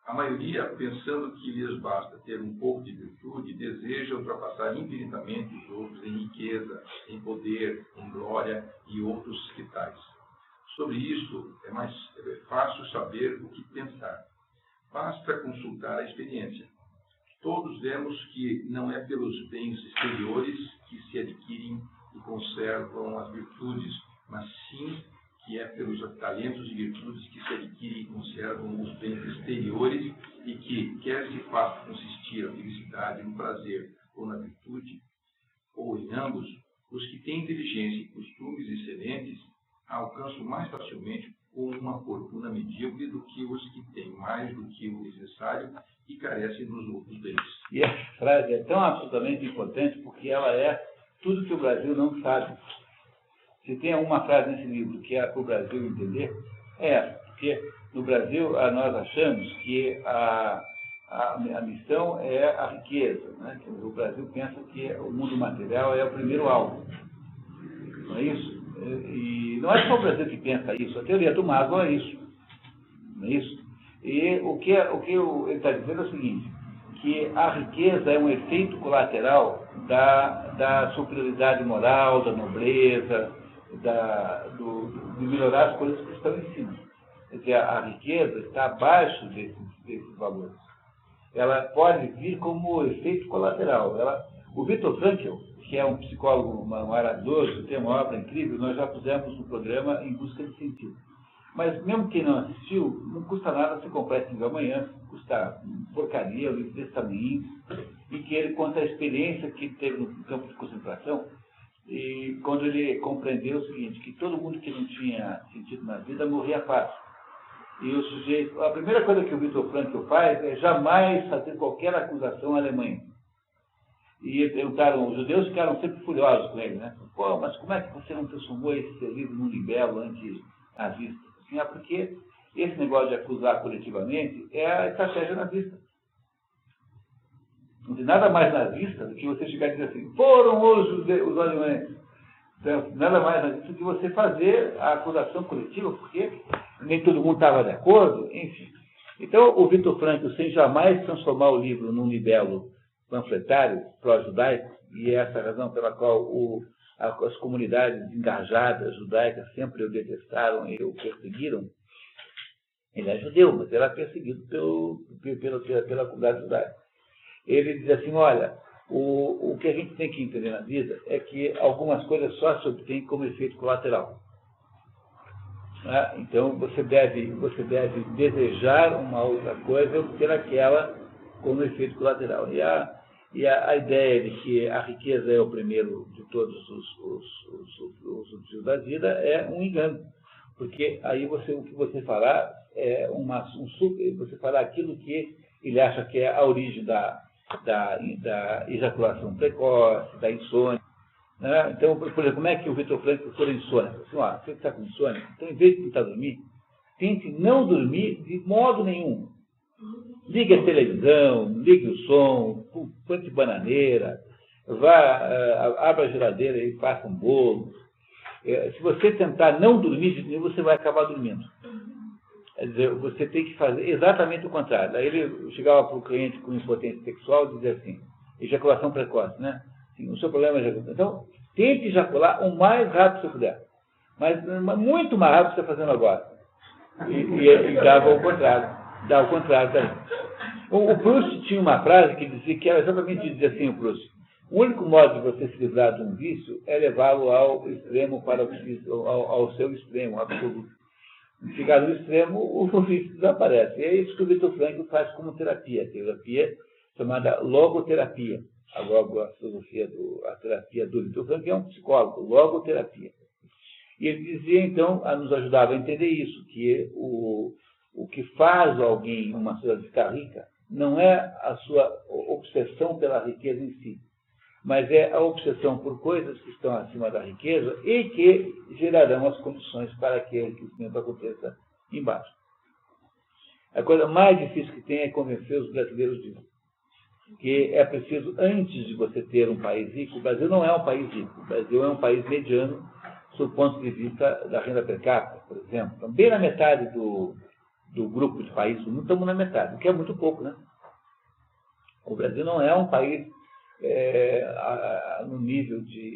A maioria, pensando que lhes basta ter um pouco de virtude, deseja ultrapassar infinitamente os outros em riqueza, em poder, em glória e outros que tais. Sobre isto, é fácil saber o que pensar. Basta consultar a experiência. Todos vemos que não é pelos bens exteriores que se adquirem e conservam as virtudes, mas sim que é pelos talentos e virtudes que se adquirem e conservam os bens exteriores e que, quer se faça consistir a felicidade no prazer ou na virtude, ou em ambos, os que têm inteligência e costumes excelentes alcançam mais facilmente uma fortuna medíocre do que os que têm mais do que o necessário e carecem dos outros bens. E essa frase é tão absolutamente importante porque ela é tudo que o Brasil não sabe. Se tem uma frase nesse livro que é para o Brasil entender, é essa. Porque no Brasil nós achamos que a missão é a riqueza. Né? O Brasil pensa que o mundo material é o primeiro alvo. Não é isso? E não é só o Brasil que pensa isso. A teoria do Maslow é isso. Não é isso? E o que ele está dizendo é o seguinte, que a riqueza é um efeito colateral da superioridade moral, da nobreza, de melhorar as coisas que estão em cima. Quer dizer, a riqueza está abaixo desses valores. Ela pode vir como efeito colateral. O Viktor Frankl, que é um psicólogo maravilhoso, tem uma obra incrível, nós já pusemos no programa Em Busca de Sentido. Mas mesmo quem não assistiu, não custa nada se comprar esse livro amanhã, custa porcaria, o livro desse tamanho, e que ele conta a experiência que teve no campo de concentração, e quando ele compreendeu o seguinte, que todo mundo que não tinha sentido na vida morria fácil. E o sujeito, a primeira coisa que o Viktor Frankl faz é jamais fazer qualquer acusação à Alemanha. E perguntaram, os judeus ficaram sempre furiosos com ele, né? Pô, mas como é que você não transformou esse seu livro num libelo anti-nazista? Assim, porque esse negócio de acusar coletivamente é a estratégia nazista. Não tem nada mais nazista do que você chegar e dizer assim, foram os alemães. Então, nada mais nazista do que você fazer a acusação coletiva, porque nem todo mundo estava de acordo, enfim. Então, o Viktor Frankl, sem jamais transformar o livro num libelo panfletário pró-judaico, e é essa a razão pela qual as comunidades engajadas judaicas sempre o detestaram e o perseguiram. Ele é judeu, mas ele é perseguido pela comunidade judaica. Ele diz assim, olha, o que a gente tem que entender na vida é que algumas coisas só se obtêm como efeito colateral. Então, você deve desejar uma outra coisa e obter aquela como efeito colateral. E a ideia de que a riqueza é o primeiro de todos os objetivos da vida é um engano. Porque aí o que você fará é você fará aquilo que ele acha que é a origem da ejaculação precoce, da insônia. Né? Então, por exemplo, como é que o Viktor Frankl cura insônia? Assim, você está com insônia, então em vez de tentar dormir, tente não dormir de modo nenhum. Ligue a televisão, ligue o som, põe bananeira, abra a geladeira e faça um bolo. Se você tentar não dormir de nenhum, você vai acabar dormindo. Quer dizer, você tem que fazer exatamente o contrário. Daí ele chegava para o cliente com impotência sexual e dizia assim, ejaculação precoce, né? Assim, o seu problema é ejaculação. Então, tente ejacular o mais rápido que você puder. Mas muito mais rápido que você está fazendo agora. E dava o contrário. Dá o contrário daí. O Proust tinha uma frase que dizia que era exatamente dizer assim, o Proust. O único modo de você se livrar de um vício é levá-lo ao extremo, ao seu extremo absoluto. Chegar no extremo, o vício desaparece. E é isso que o Viktor Frankl faz como terapia chamada logoterapia. A terapia do Viktor Frankl é um psicólogo, logoterapia. E ele dizia, então, nos ajudava a entender isso, que o que faz alguém, uma pessoa ficar rica, não é a sua obsessão pela riqueza em si, mas é a obsessão por coisas que estão acima da riqueza e que gerarão as condições para que o enriquecimento aconteça embaixo. A coisa mais difícil que tem é convencer os brasileiros disso. Que é preciso, antes de você ter um país rico, o Brasil não é um país rico, o Brasil é um país mediano, sob o ponto de vista da renda per capita, por exemplo. Então, bem na metade do grupo de países do mundo, estamos na metade, o que é muito pouco, né? O Brasil não é um país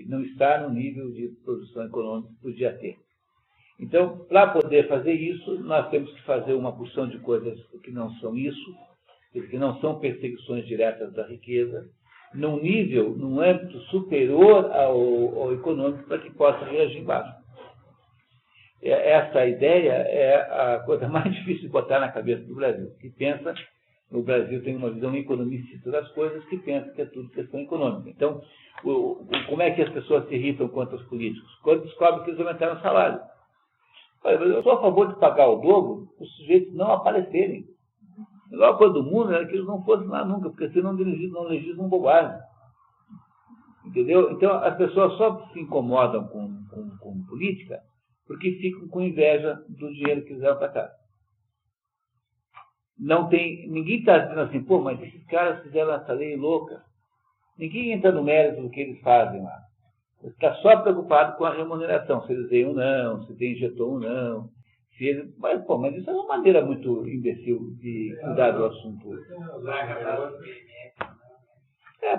não está no nível de produção econômica que podia ter. Então, para poder fazer isso, nós temos que fazer uma porção de coisas que não são isso, que não são perseguições diretas da riqueza, num âmbito superior ao econômico, para que possa reagir embaixo. Essa ideia é a coisa mais difícil de botar na cabeça do Brasil, que pensa, o Brasil tem uma visão economicista das coisas, que pensa que é tudo questão econômica. Então, como é que as pessoas se irritam contra os políticos? Quando descobrem que eles aumentaram o salário. Eu sou a favor de pagar o dobro, os sujeitos não aparecerem. A melhor coisa do mundo era que eles não fossem lá nunca, porque senão não legislam bobagem. Entendeu? Então, as pessoas só se incomodam com política porque ficam com inveja do dinheiro que eles levam para cá. Ninguém está dizendo assim, pô, mas esses caras fizeram essa lei louca. Ninguém entra no mérito do que eles fazem lá. Está só preocupado com a remuneração, se eles veem ou não, se tem injetor ou não. Mas isso é uma maneira muito imbecil de cuidar do assunto.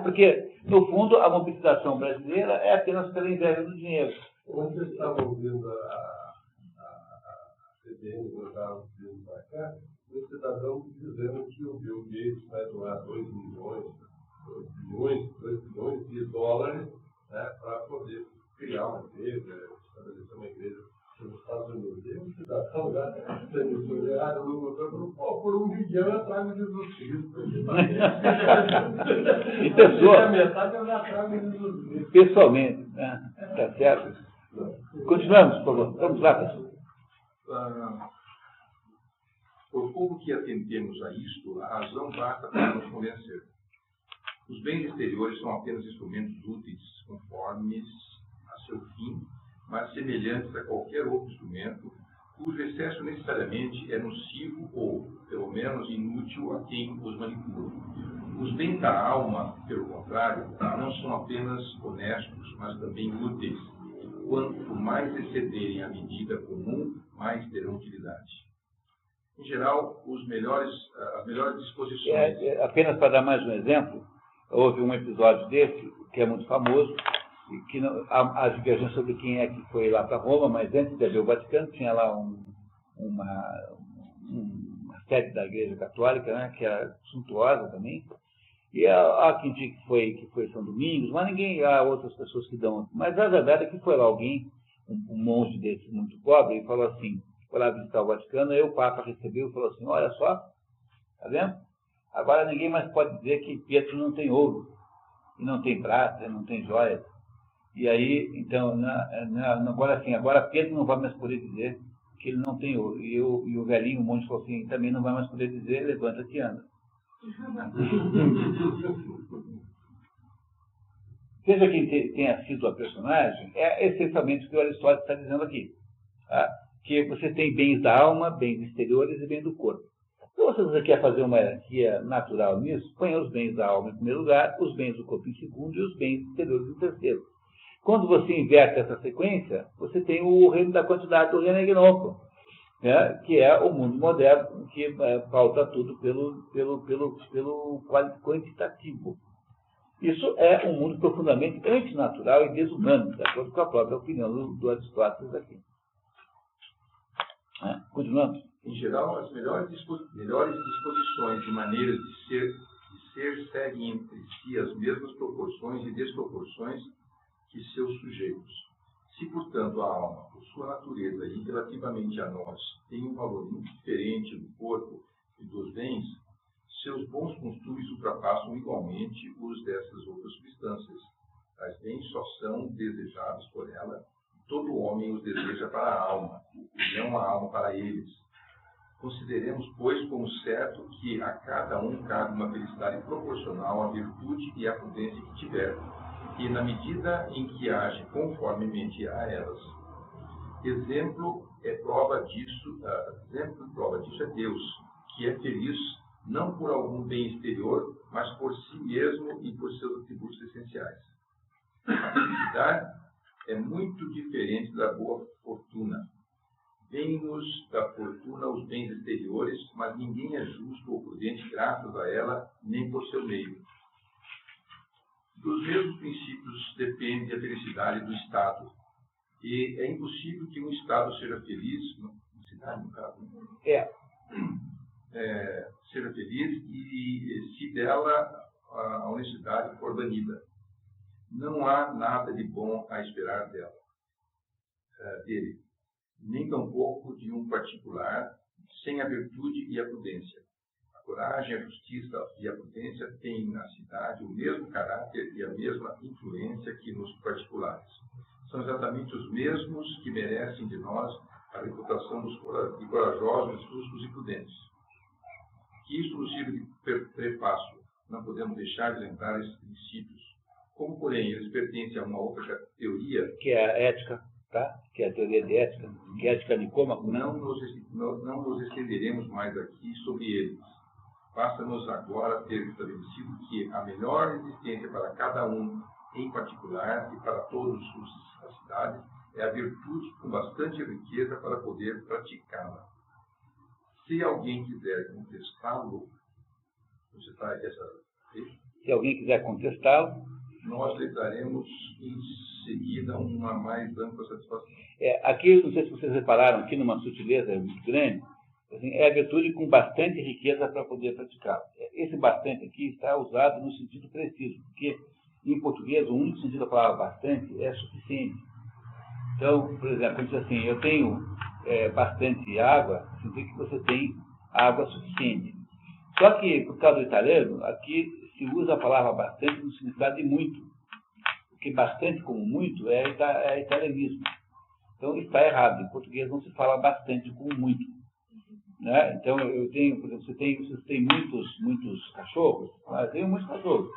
Porque, no fundo, a mobilização brasileira é apenas pela inveja do dinheiro. Quando vocês estavam ouvindo a CBN, eu estava ouvindo para cá, o cidadão dizendo que o Bill Gates vai doar 2 bilhões de dólares, né, para poder criar uma igreja, estabelecer uma igreja nos Estados Unidos. E o cidadão lá, no motor, falou, por 1 bilhão eu trago Jesus Cristo. E pessoa, metade eu já trago Jesus Cristo. Pessoalmente, né? Tá certo? Continuamos, por favor. Vamos lá, pessoal. Por pouco que atendemos a isto, a razão basta para nos convencer. Os bens exteriores são apenas instrumentos úteis, conformes a seu fim, mas semelhantes a qualquer outro instrumento, cujo excesso necessariamente é nocivo ou, pelo menos, inútil a quem os manipula. Os bens da alma, pelo contrário, não são apenas honestos, mas também úteis. Quanto mais excederem a medida comum, mais terão utilidade. Em geral, as melhores disposições... Apenas para dar mais um exemplo, houve um episódio desse, que é muito famoso, e que há divergências sobre quem é que foi lá para Roma, mas antes de haver o Vaticano, tinha lá uma sede da Igreja Católica, né, que era suntuosa também. E há quem diga que foi São Domingos, mas há outras pessoas que dão. Mas a verdade é que foi lá alguém, um monge desse muito pobre, e falou assim, foi lá visitar o Vaticano, aí o Papa recebeu e falou assim, olha só, tá vendo? Agora ninguém mais pode dizer que Pietro não tem ouro, e não tem prata, e não tem joias. E aí, então, agora Pedro não vai mais poder dizer que ele não tem ouro. E o velhinho, o monge, falou assim, também não vai mais poder dizer, levanta-te e anda. Seja quem tenha sido a personagem, é essencialmente o que o Aristóteles está dizendo aqui. Tá? Que você tem bens da alma, bens exteriores e bens do corpo. Se você quer fazer uma hierarquia natural nisso, ponha os bens da alma em primeiro lugar, os bens do corpo em segundo e os bens exteriores em terceiro. Quando você inverte essa sequência, você tem o reino da quantidade, do reino egnômico, né, que é o mundo moderno, que pauta tudo pelo quantitativo. Isso é um mundo profundamente antinatural e desumano, de acordo com a própria opinião do Aristóteles aqui. Continuando. Em geral, as melhores disposições e maneiras de ser seguem entre si as mesmas proporções e desproporções que seus sujeitos. Se, portanto, a alma, por sua natureza e relativamente a nós, tem um valor muito diferente do corpo e dos bens, seus bons costumes ultrapassam igualmente os dessas outras substâncias. Tais bens só são desejados por ela, e todo homem os deseja para a alma, e não a alma para eles. Consideremos, pois, como certo que a cada um cabe uma felicidade proporcional à virtude e à prudência que tiver, e na medida em que age conformemente a elas. Exemplo e prova disso é Deus, que é feliz não por algum bem exterior, mas por si mesmo e por seus atributos essenciais. A felicidade é muito diferente da boa fortuna. Vem-nos da fortuna os bens exteriores, mas ninguém é justo ou prudente graças a ela, nem por seu meio. Dos mesmos princípios depende a felicidade do Estado. E é impossível que um Estado seja feliz, uma cidade, no caso, seja feliz e se dela a honestidade for banida. Não há nada de bom a esperar dele. nem tampouco de um particular, sem a virtude e a prudência. A coragem, a justiça e a prudência têm na cidade o mesmo caráter e a mesma influência que nos particulares. São exatamente os mesmos que merecem de nós a reputação de corajosos, justos e prudentes. Que isso nos sirva de prefácio, não podemos deixar de lembrar esses princípios. Como, porém, eles pertencem a uma outra teoria, que é a ética, tá? Que é a teoria de ética, que é a ética Nicômaco, não nos estenderemos mais aqui sobre eles. Basta-nos agora ter estabelecido que a melhor existência para cada um em particular e para todos os da cidade é a virtude com bastante riqueza para poder praticá-la. Se alguém quiser contestá-lo, você está essa? Se alguém quiser contestá-lo, nós lhe daremos em seguida uma mais ampla satisfação. Aqui, não sei se vocês repararam, aqui numa sutileza muito grande, assim, é a virtude com bastante riqueza para poder praticá-la. Esse bastante aqui está usado no sentido preciso, porque em português o único sentido da palavra bastante é suficiente. Então, por exemplo, quando diz assim, eu tenho bastante água, significa que você tem água suficiente. Só que, por causa do italiano, aqui se usa a palavra bastante no significado de muito. Porque bastante como muito é italianismo. Então, está errado. Em português não se fala bastante como muito. Né? Então, eu tenho, por exemplo, você tem muitos cachorros? Eu tenho muitos cachorros.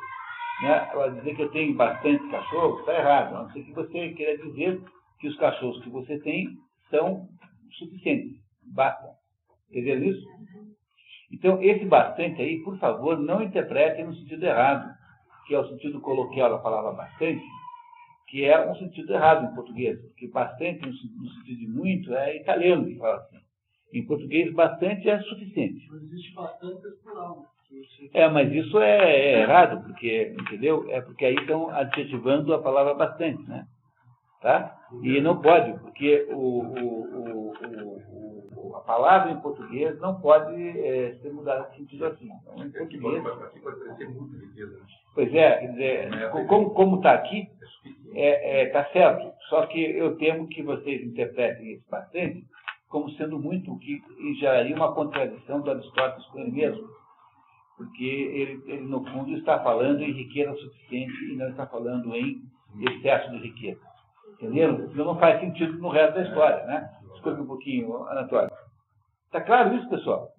Né? Agora, dizer que eu tenho bastante cachorros está errado. A não ser que você queira dizer que os cachorros que você tem são suficientes. Basta. Entendeu isso? Então, esse bastante aí, por favor, não interpretem no sentido errado, que é o sentido coloquial da palavra bastante, que é um sentido errado em português, porque bastante no sentido de muito é italiano que fala assim. Em português, bastante é suficiente. Mas existe bastante plural. Mas isso é errado, porque, entendeu? É porque aí estão adjetivando a palavra bastante, né? Tá? E não pode, porque a palavra em português não pode ser mudada de sentido assim. Então, em português... Aqui pode parecer muita riqueza. Pois é, quer dizer, como está aqui, está certo. Só que eu temo que vocês interpretem esse bastante como sendo muito, o que geraria uma contradição do Aristóteles com ele mesmo. Porque ele, no fundo, está falando em riqueza suficiente e não está falando em excesso de riqueza. Entenderam? Isso não faz sentido no resto da história, né? Desculpe um pouquinho, Anatório. Está claro isso, pessoal?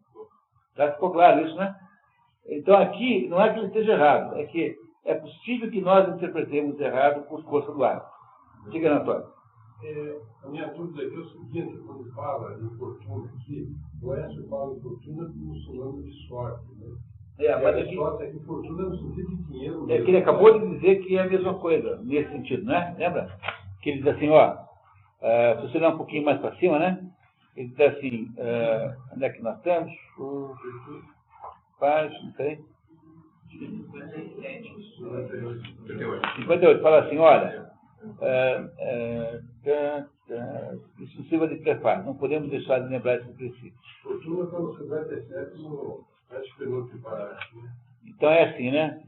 Ficou claro isso, né? Então, aqui, não é que ele esteja errado, é que é possível que nós interpretemos errado por força do hábito. Diga, Anatório. A minha dúvida aqui é o seguinte, quando fala de fortuna aqui, o Écio fala de fortuna como sinônimo de sorte, né? Mas aqui, sorte é que fortuna no sentido de dinheiro mesmo. É que ele acabou de dizer que é a mesma coisa, nesse sentido, né? Lembra? Que ele diz assim, se você olhar um pouquinho mais para cima, né? Ele diz assim, onde é que nós estamos? Página, peraí. 58. Fala assim, olha, isso sirva de prefácio, não podemos deixar de lembrar esse princípio. Fortuna está no 57 no penúltimo parágrafo. Então é assim, né?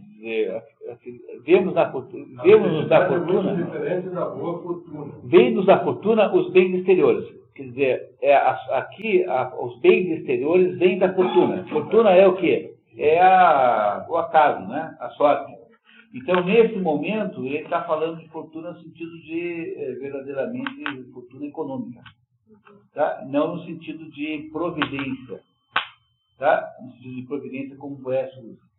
Vemos da fortuna. Diferente da boa fortuna. Vem-nos da fortuna os bens exteriores. Quer dizer, aqui os bens exteriores vêm da fortuna. Fortuna é o quê? É o acaso, né? A sorte. Então, nesse momento, ele está falando de fortuna no sentido de verdadeiramente fortuna econômica. Tá? Não no sentido de providência. Tá? No sentido de providência como o Boécio usa.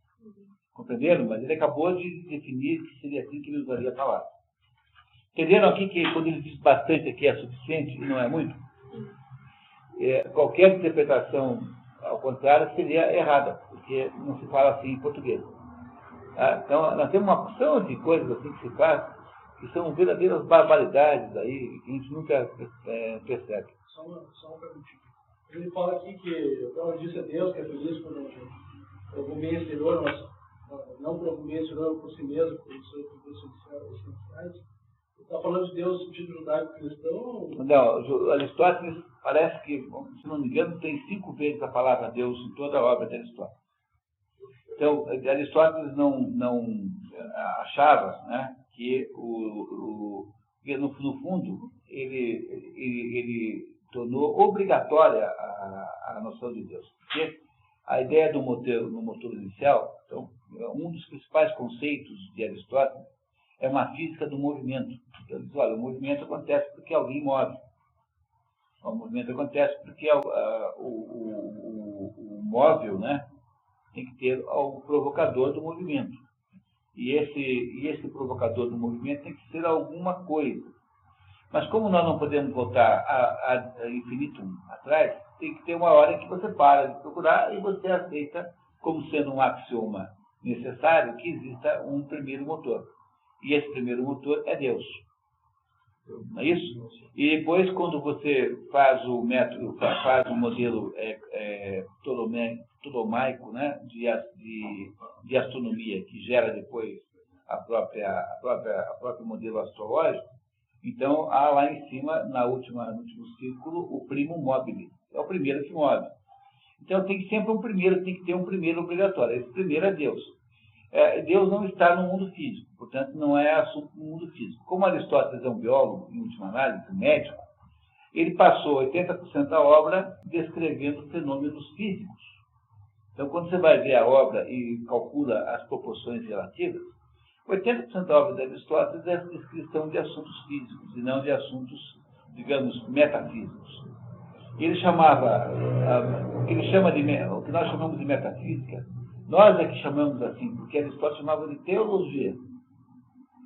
Compreenderam? Mas ele acabou de definir que seria assim que ele usaria a palavra. Entenderam aqui que quando ele diz bastante aqui é suficiente e não é muito? Qualquer interpretação ao contrário seria errada, porque não se fala assim em português. Então, nós temos uma porção de coisas assim que se faz, que são verdadeiras barbaridades aí, que a gente nunca percebe. Só uma perguntinha. Ele fala aqui que, como disse a Deus, que é feliz por algum bem exterior, mas não por algum bem exterior, por si mesmo, por seus essenciais. Ele está falando de Deus no sentido judaico-cristão? Não, Aristóteles parece que, se não me engano, tem 5 vezes a palavra Deus em toda a obra de Aristóteles. Então, Aristóteles não achava, né, que no fundo ele tornou obrigatória a noção de Deus. Porque a ideia do motor inicial, então, um dos principais conceitos de Aristóteles é uma física do movimento. Então, ele diz, olha, o movimento acontece porque alguém move. O movimento acontece porque o móvel, né, tem que ter o provocador do movimento. E esse provocador do movimento tem que ser alguma coisa. Mas como nós não podemos voltar a infinito atrás, tem que ter uma hora em que você para de procurar e você aceita como sendo um axioma necessário que exista um primeiro motor. E esse primeiro motor é Deus. Não é isso? E depois, quando você faz o método, faz o modelo ptolomaico, né, de astronomia, que gera depois a próprio modelo astrológico, então há lá em cima, no último círculo, o primo mobile. É o primeiro que move. Então tem sempre um primeiro, tem que ter um primeiro obrigatório. Esse primeiro é Deus. Deus não está no mundo físico, portanto não é assunto do mundo físico. Como Aristóteles é um biólogo, em última análise, um médico, ele passou 80% da obra descrevendo fenômenos físicos. Então, quando você vai ver a obra e calcula as proporções relativas, 80% da obra de Aristóteles é a descrição de assuntos físicos e não de assuntos, digamos, metafísicos. Ele chamava, o que nós chamamos de metafísica, nós é que chamamos assim, porque Aristóteles chamava de teologia.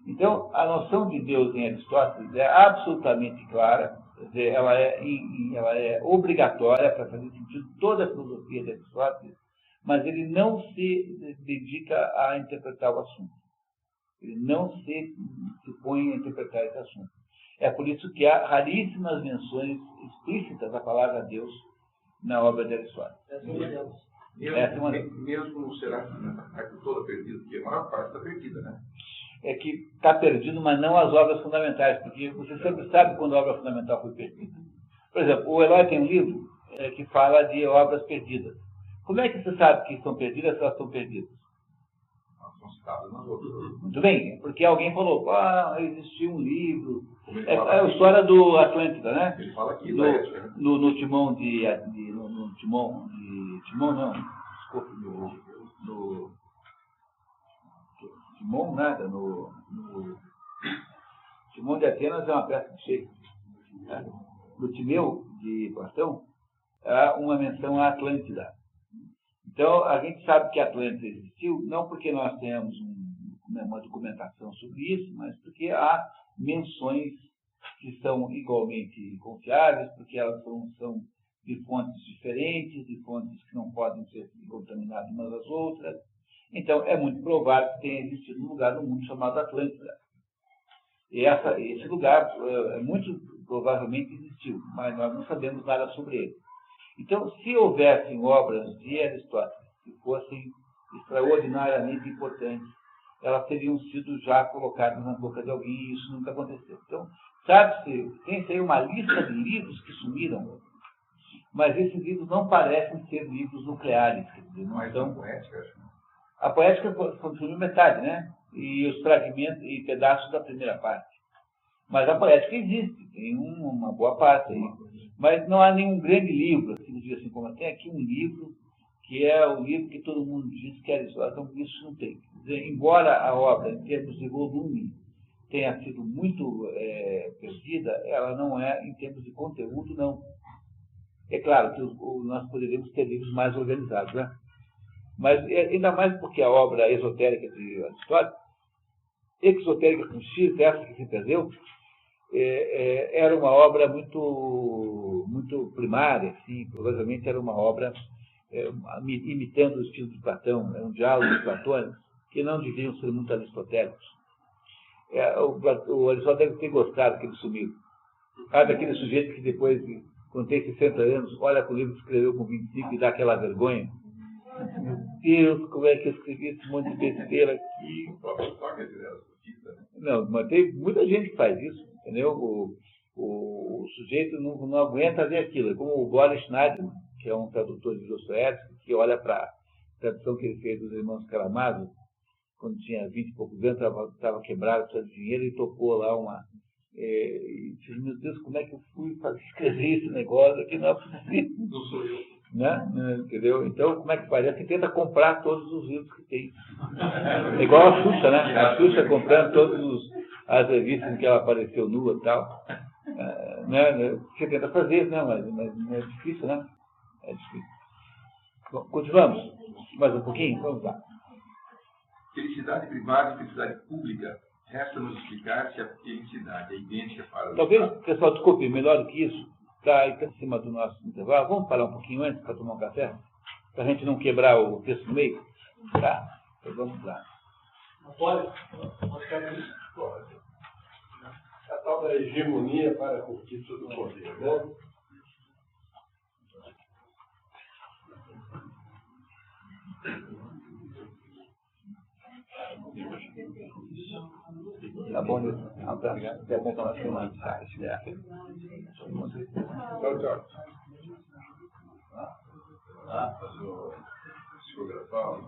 Então, a noção de Deus em Aristóteles é absolutamente clara, quer dizer, ela é obrigatória para fazer sentido toda a filosofia de Aristóteles, mas ele não se dedica a interpretar o assunto. Ele não se põe a interpretar esse assunto. É por isso que há raríssimas menções explícitas da palavra Deus na obra de Aristóteles. Mesmo será que está toda perdida, porque a maior parte está perdida, né? É que está perdido, mas não as obras fundamentais, porque você sempre sabe quando a obra fundamental foi perdida. Por exemplo, o Eloy tem um livro que fala de obras perdidas. Como é que você sabe que estão perdidas se elas estão perdidas? Elas são citadas nas outras. Muito bem, porque alguém falou, existiu um livro. É a história do Atlântida, né? Ele fala aqui, no Timão de Atenas é uma peça de Shakespeare. Né? No Timeu de Platão, há uma menção à Atlântida. Então, a gente sabe que a Atlântida existiu, não porque nós tenhamos uma documentação sobre isso, mas porque há menções que são igualmente confiáveis, porque elas são de fontes diferentes, de fontes que não podem ser contaminadas umas às outras. Então, é muito provável que tenha existido um lugar no mundo chamado Atlântida. E esse lugar muito provavelmente existiu, mas nós não sabemos nada sobre ele. Então, se houvessem obras de Aristóteles que fossem extraordinariamente importantes, elas teriam sido já colocadas na boca de alguém e isso nunca aconteceu. Então, sabe-se, tem aí uma lista de livros que sumiram, mas esses livros não parecem ser livros nucleares. Quer dizer, não são poética, acho. A poética consumiu metade, né? E os fragmentos e pedaços da primeira parte. Mas a poética existe, tem uma boa parte aí. Mas não há nenhum grande livro, assim como tem aqui um livro, que é o livro que todo mundo diz que é Aristóteles, então isso não tem. Quer dizer, embora a obra, em termos de volume, tenha sido muito perdida, ela não é, em termos de conteúdo, não. É claro que nós poderíamos ter livros mais organizados, né? Mas ainda mais porque a obra esotérica de Aristóteles, exotérica com X, essa que se perdeu, era uma obra muito primária, assim, provavelmente era uma obra imitando o estilo de Platão, eram diálogos platônicos que não deviam ser muito aristotélicos. O Aristóteles deve ter gostado que ele sumiu. Sabe aquele sujeito que depois, quando tem 60 anos, olha para o livro que escreveu com 25 e dá aquela vergonha? Meu Deus, como é que eu escrevi esse monte de besteira aqui? O próprio Sócrates era sofista, né? Não, mas tem muita gente que faz isso, entendeu? O sujeito não aguenta ver aquilo. É como o Boris Schneiderman, que é um tradutor de Dostoiévski, que olha para a tradução que ele fez dos Irmãos Karamazov, quando tinha 20 e poucos anos, estava quebrado, precisava de dinheiro, e topou lá E disse, meu Deus, como é que eu fui escrever esse negócio aqui? Não é possível. Não sou eu. Né? Entendeu? Então, como é que faz? Você tenta comprar todos os livros que tem. É igual a Xuxa, né? A Xuxa comprando todas as revistas em que ela apareceu nua e tal. Né? Você tenta fazer, não, mas é difícil, né? É difícil. Bom, continuamos. Mais um pouquinho? Vamos lá. Felicidade privada e felicidade pública. Resta-nos explicar se a felicidade é idêntica para os Talvez, pessoal, desculpe, melhor do que isso, está em cima do nosso intervalo. Vamos parar um pouquinho antes para tomar um café? Para a gente não quebrar o texto no meio? Tá? Então vamos lá. Pode ficar nisso? Pode. A tal da hegemonia para a conquista do poder, né? Tá bom, Nilson? Até bom para nós semana. Tchau, tchau. Psicografar.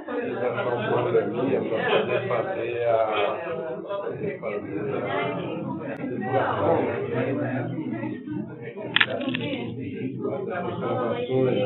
Precisa achar um programinha para poder fazer as observações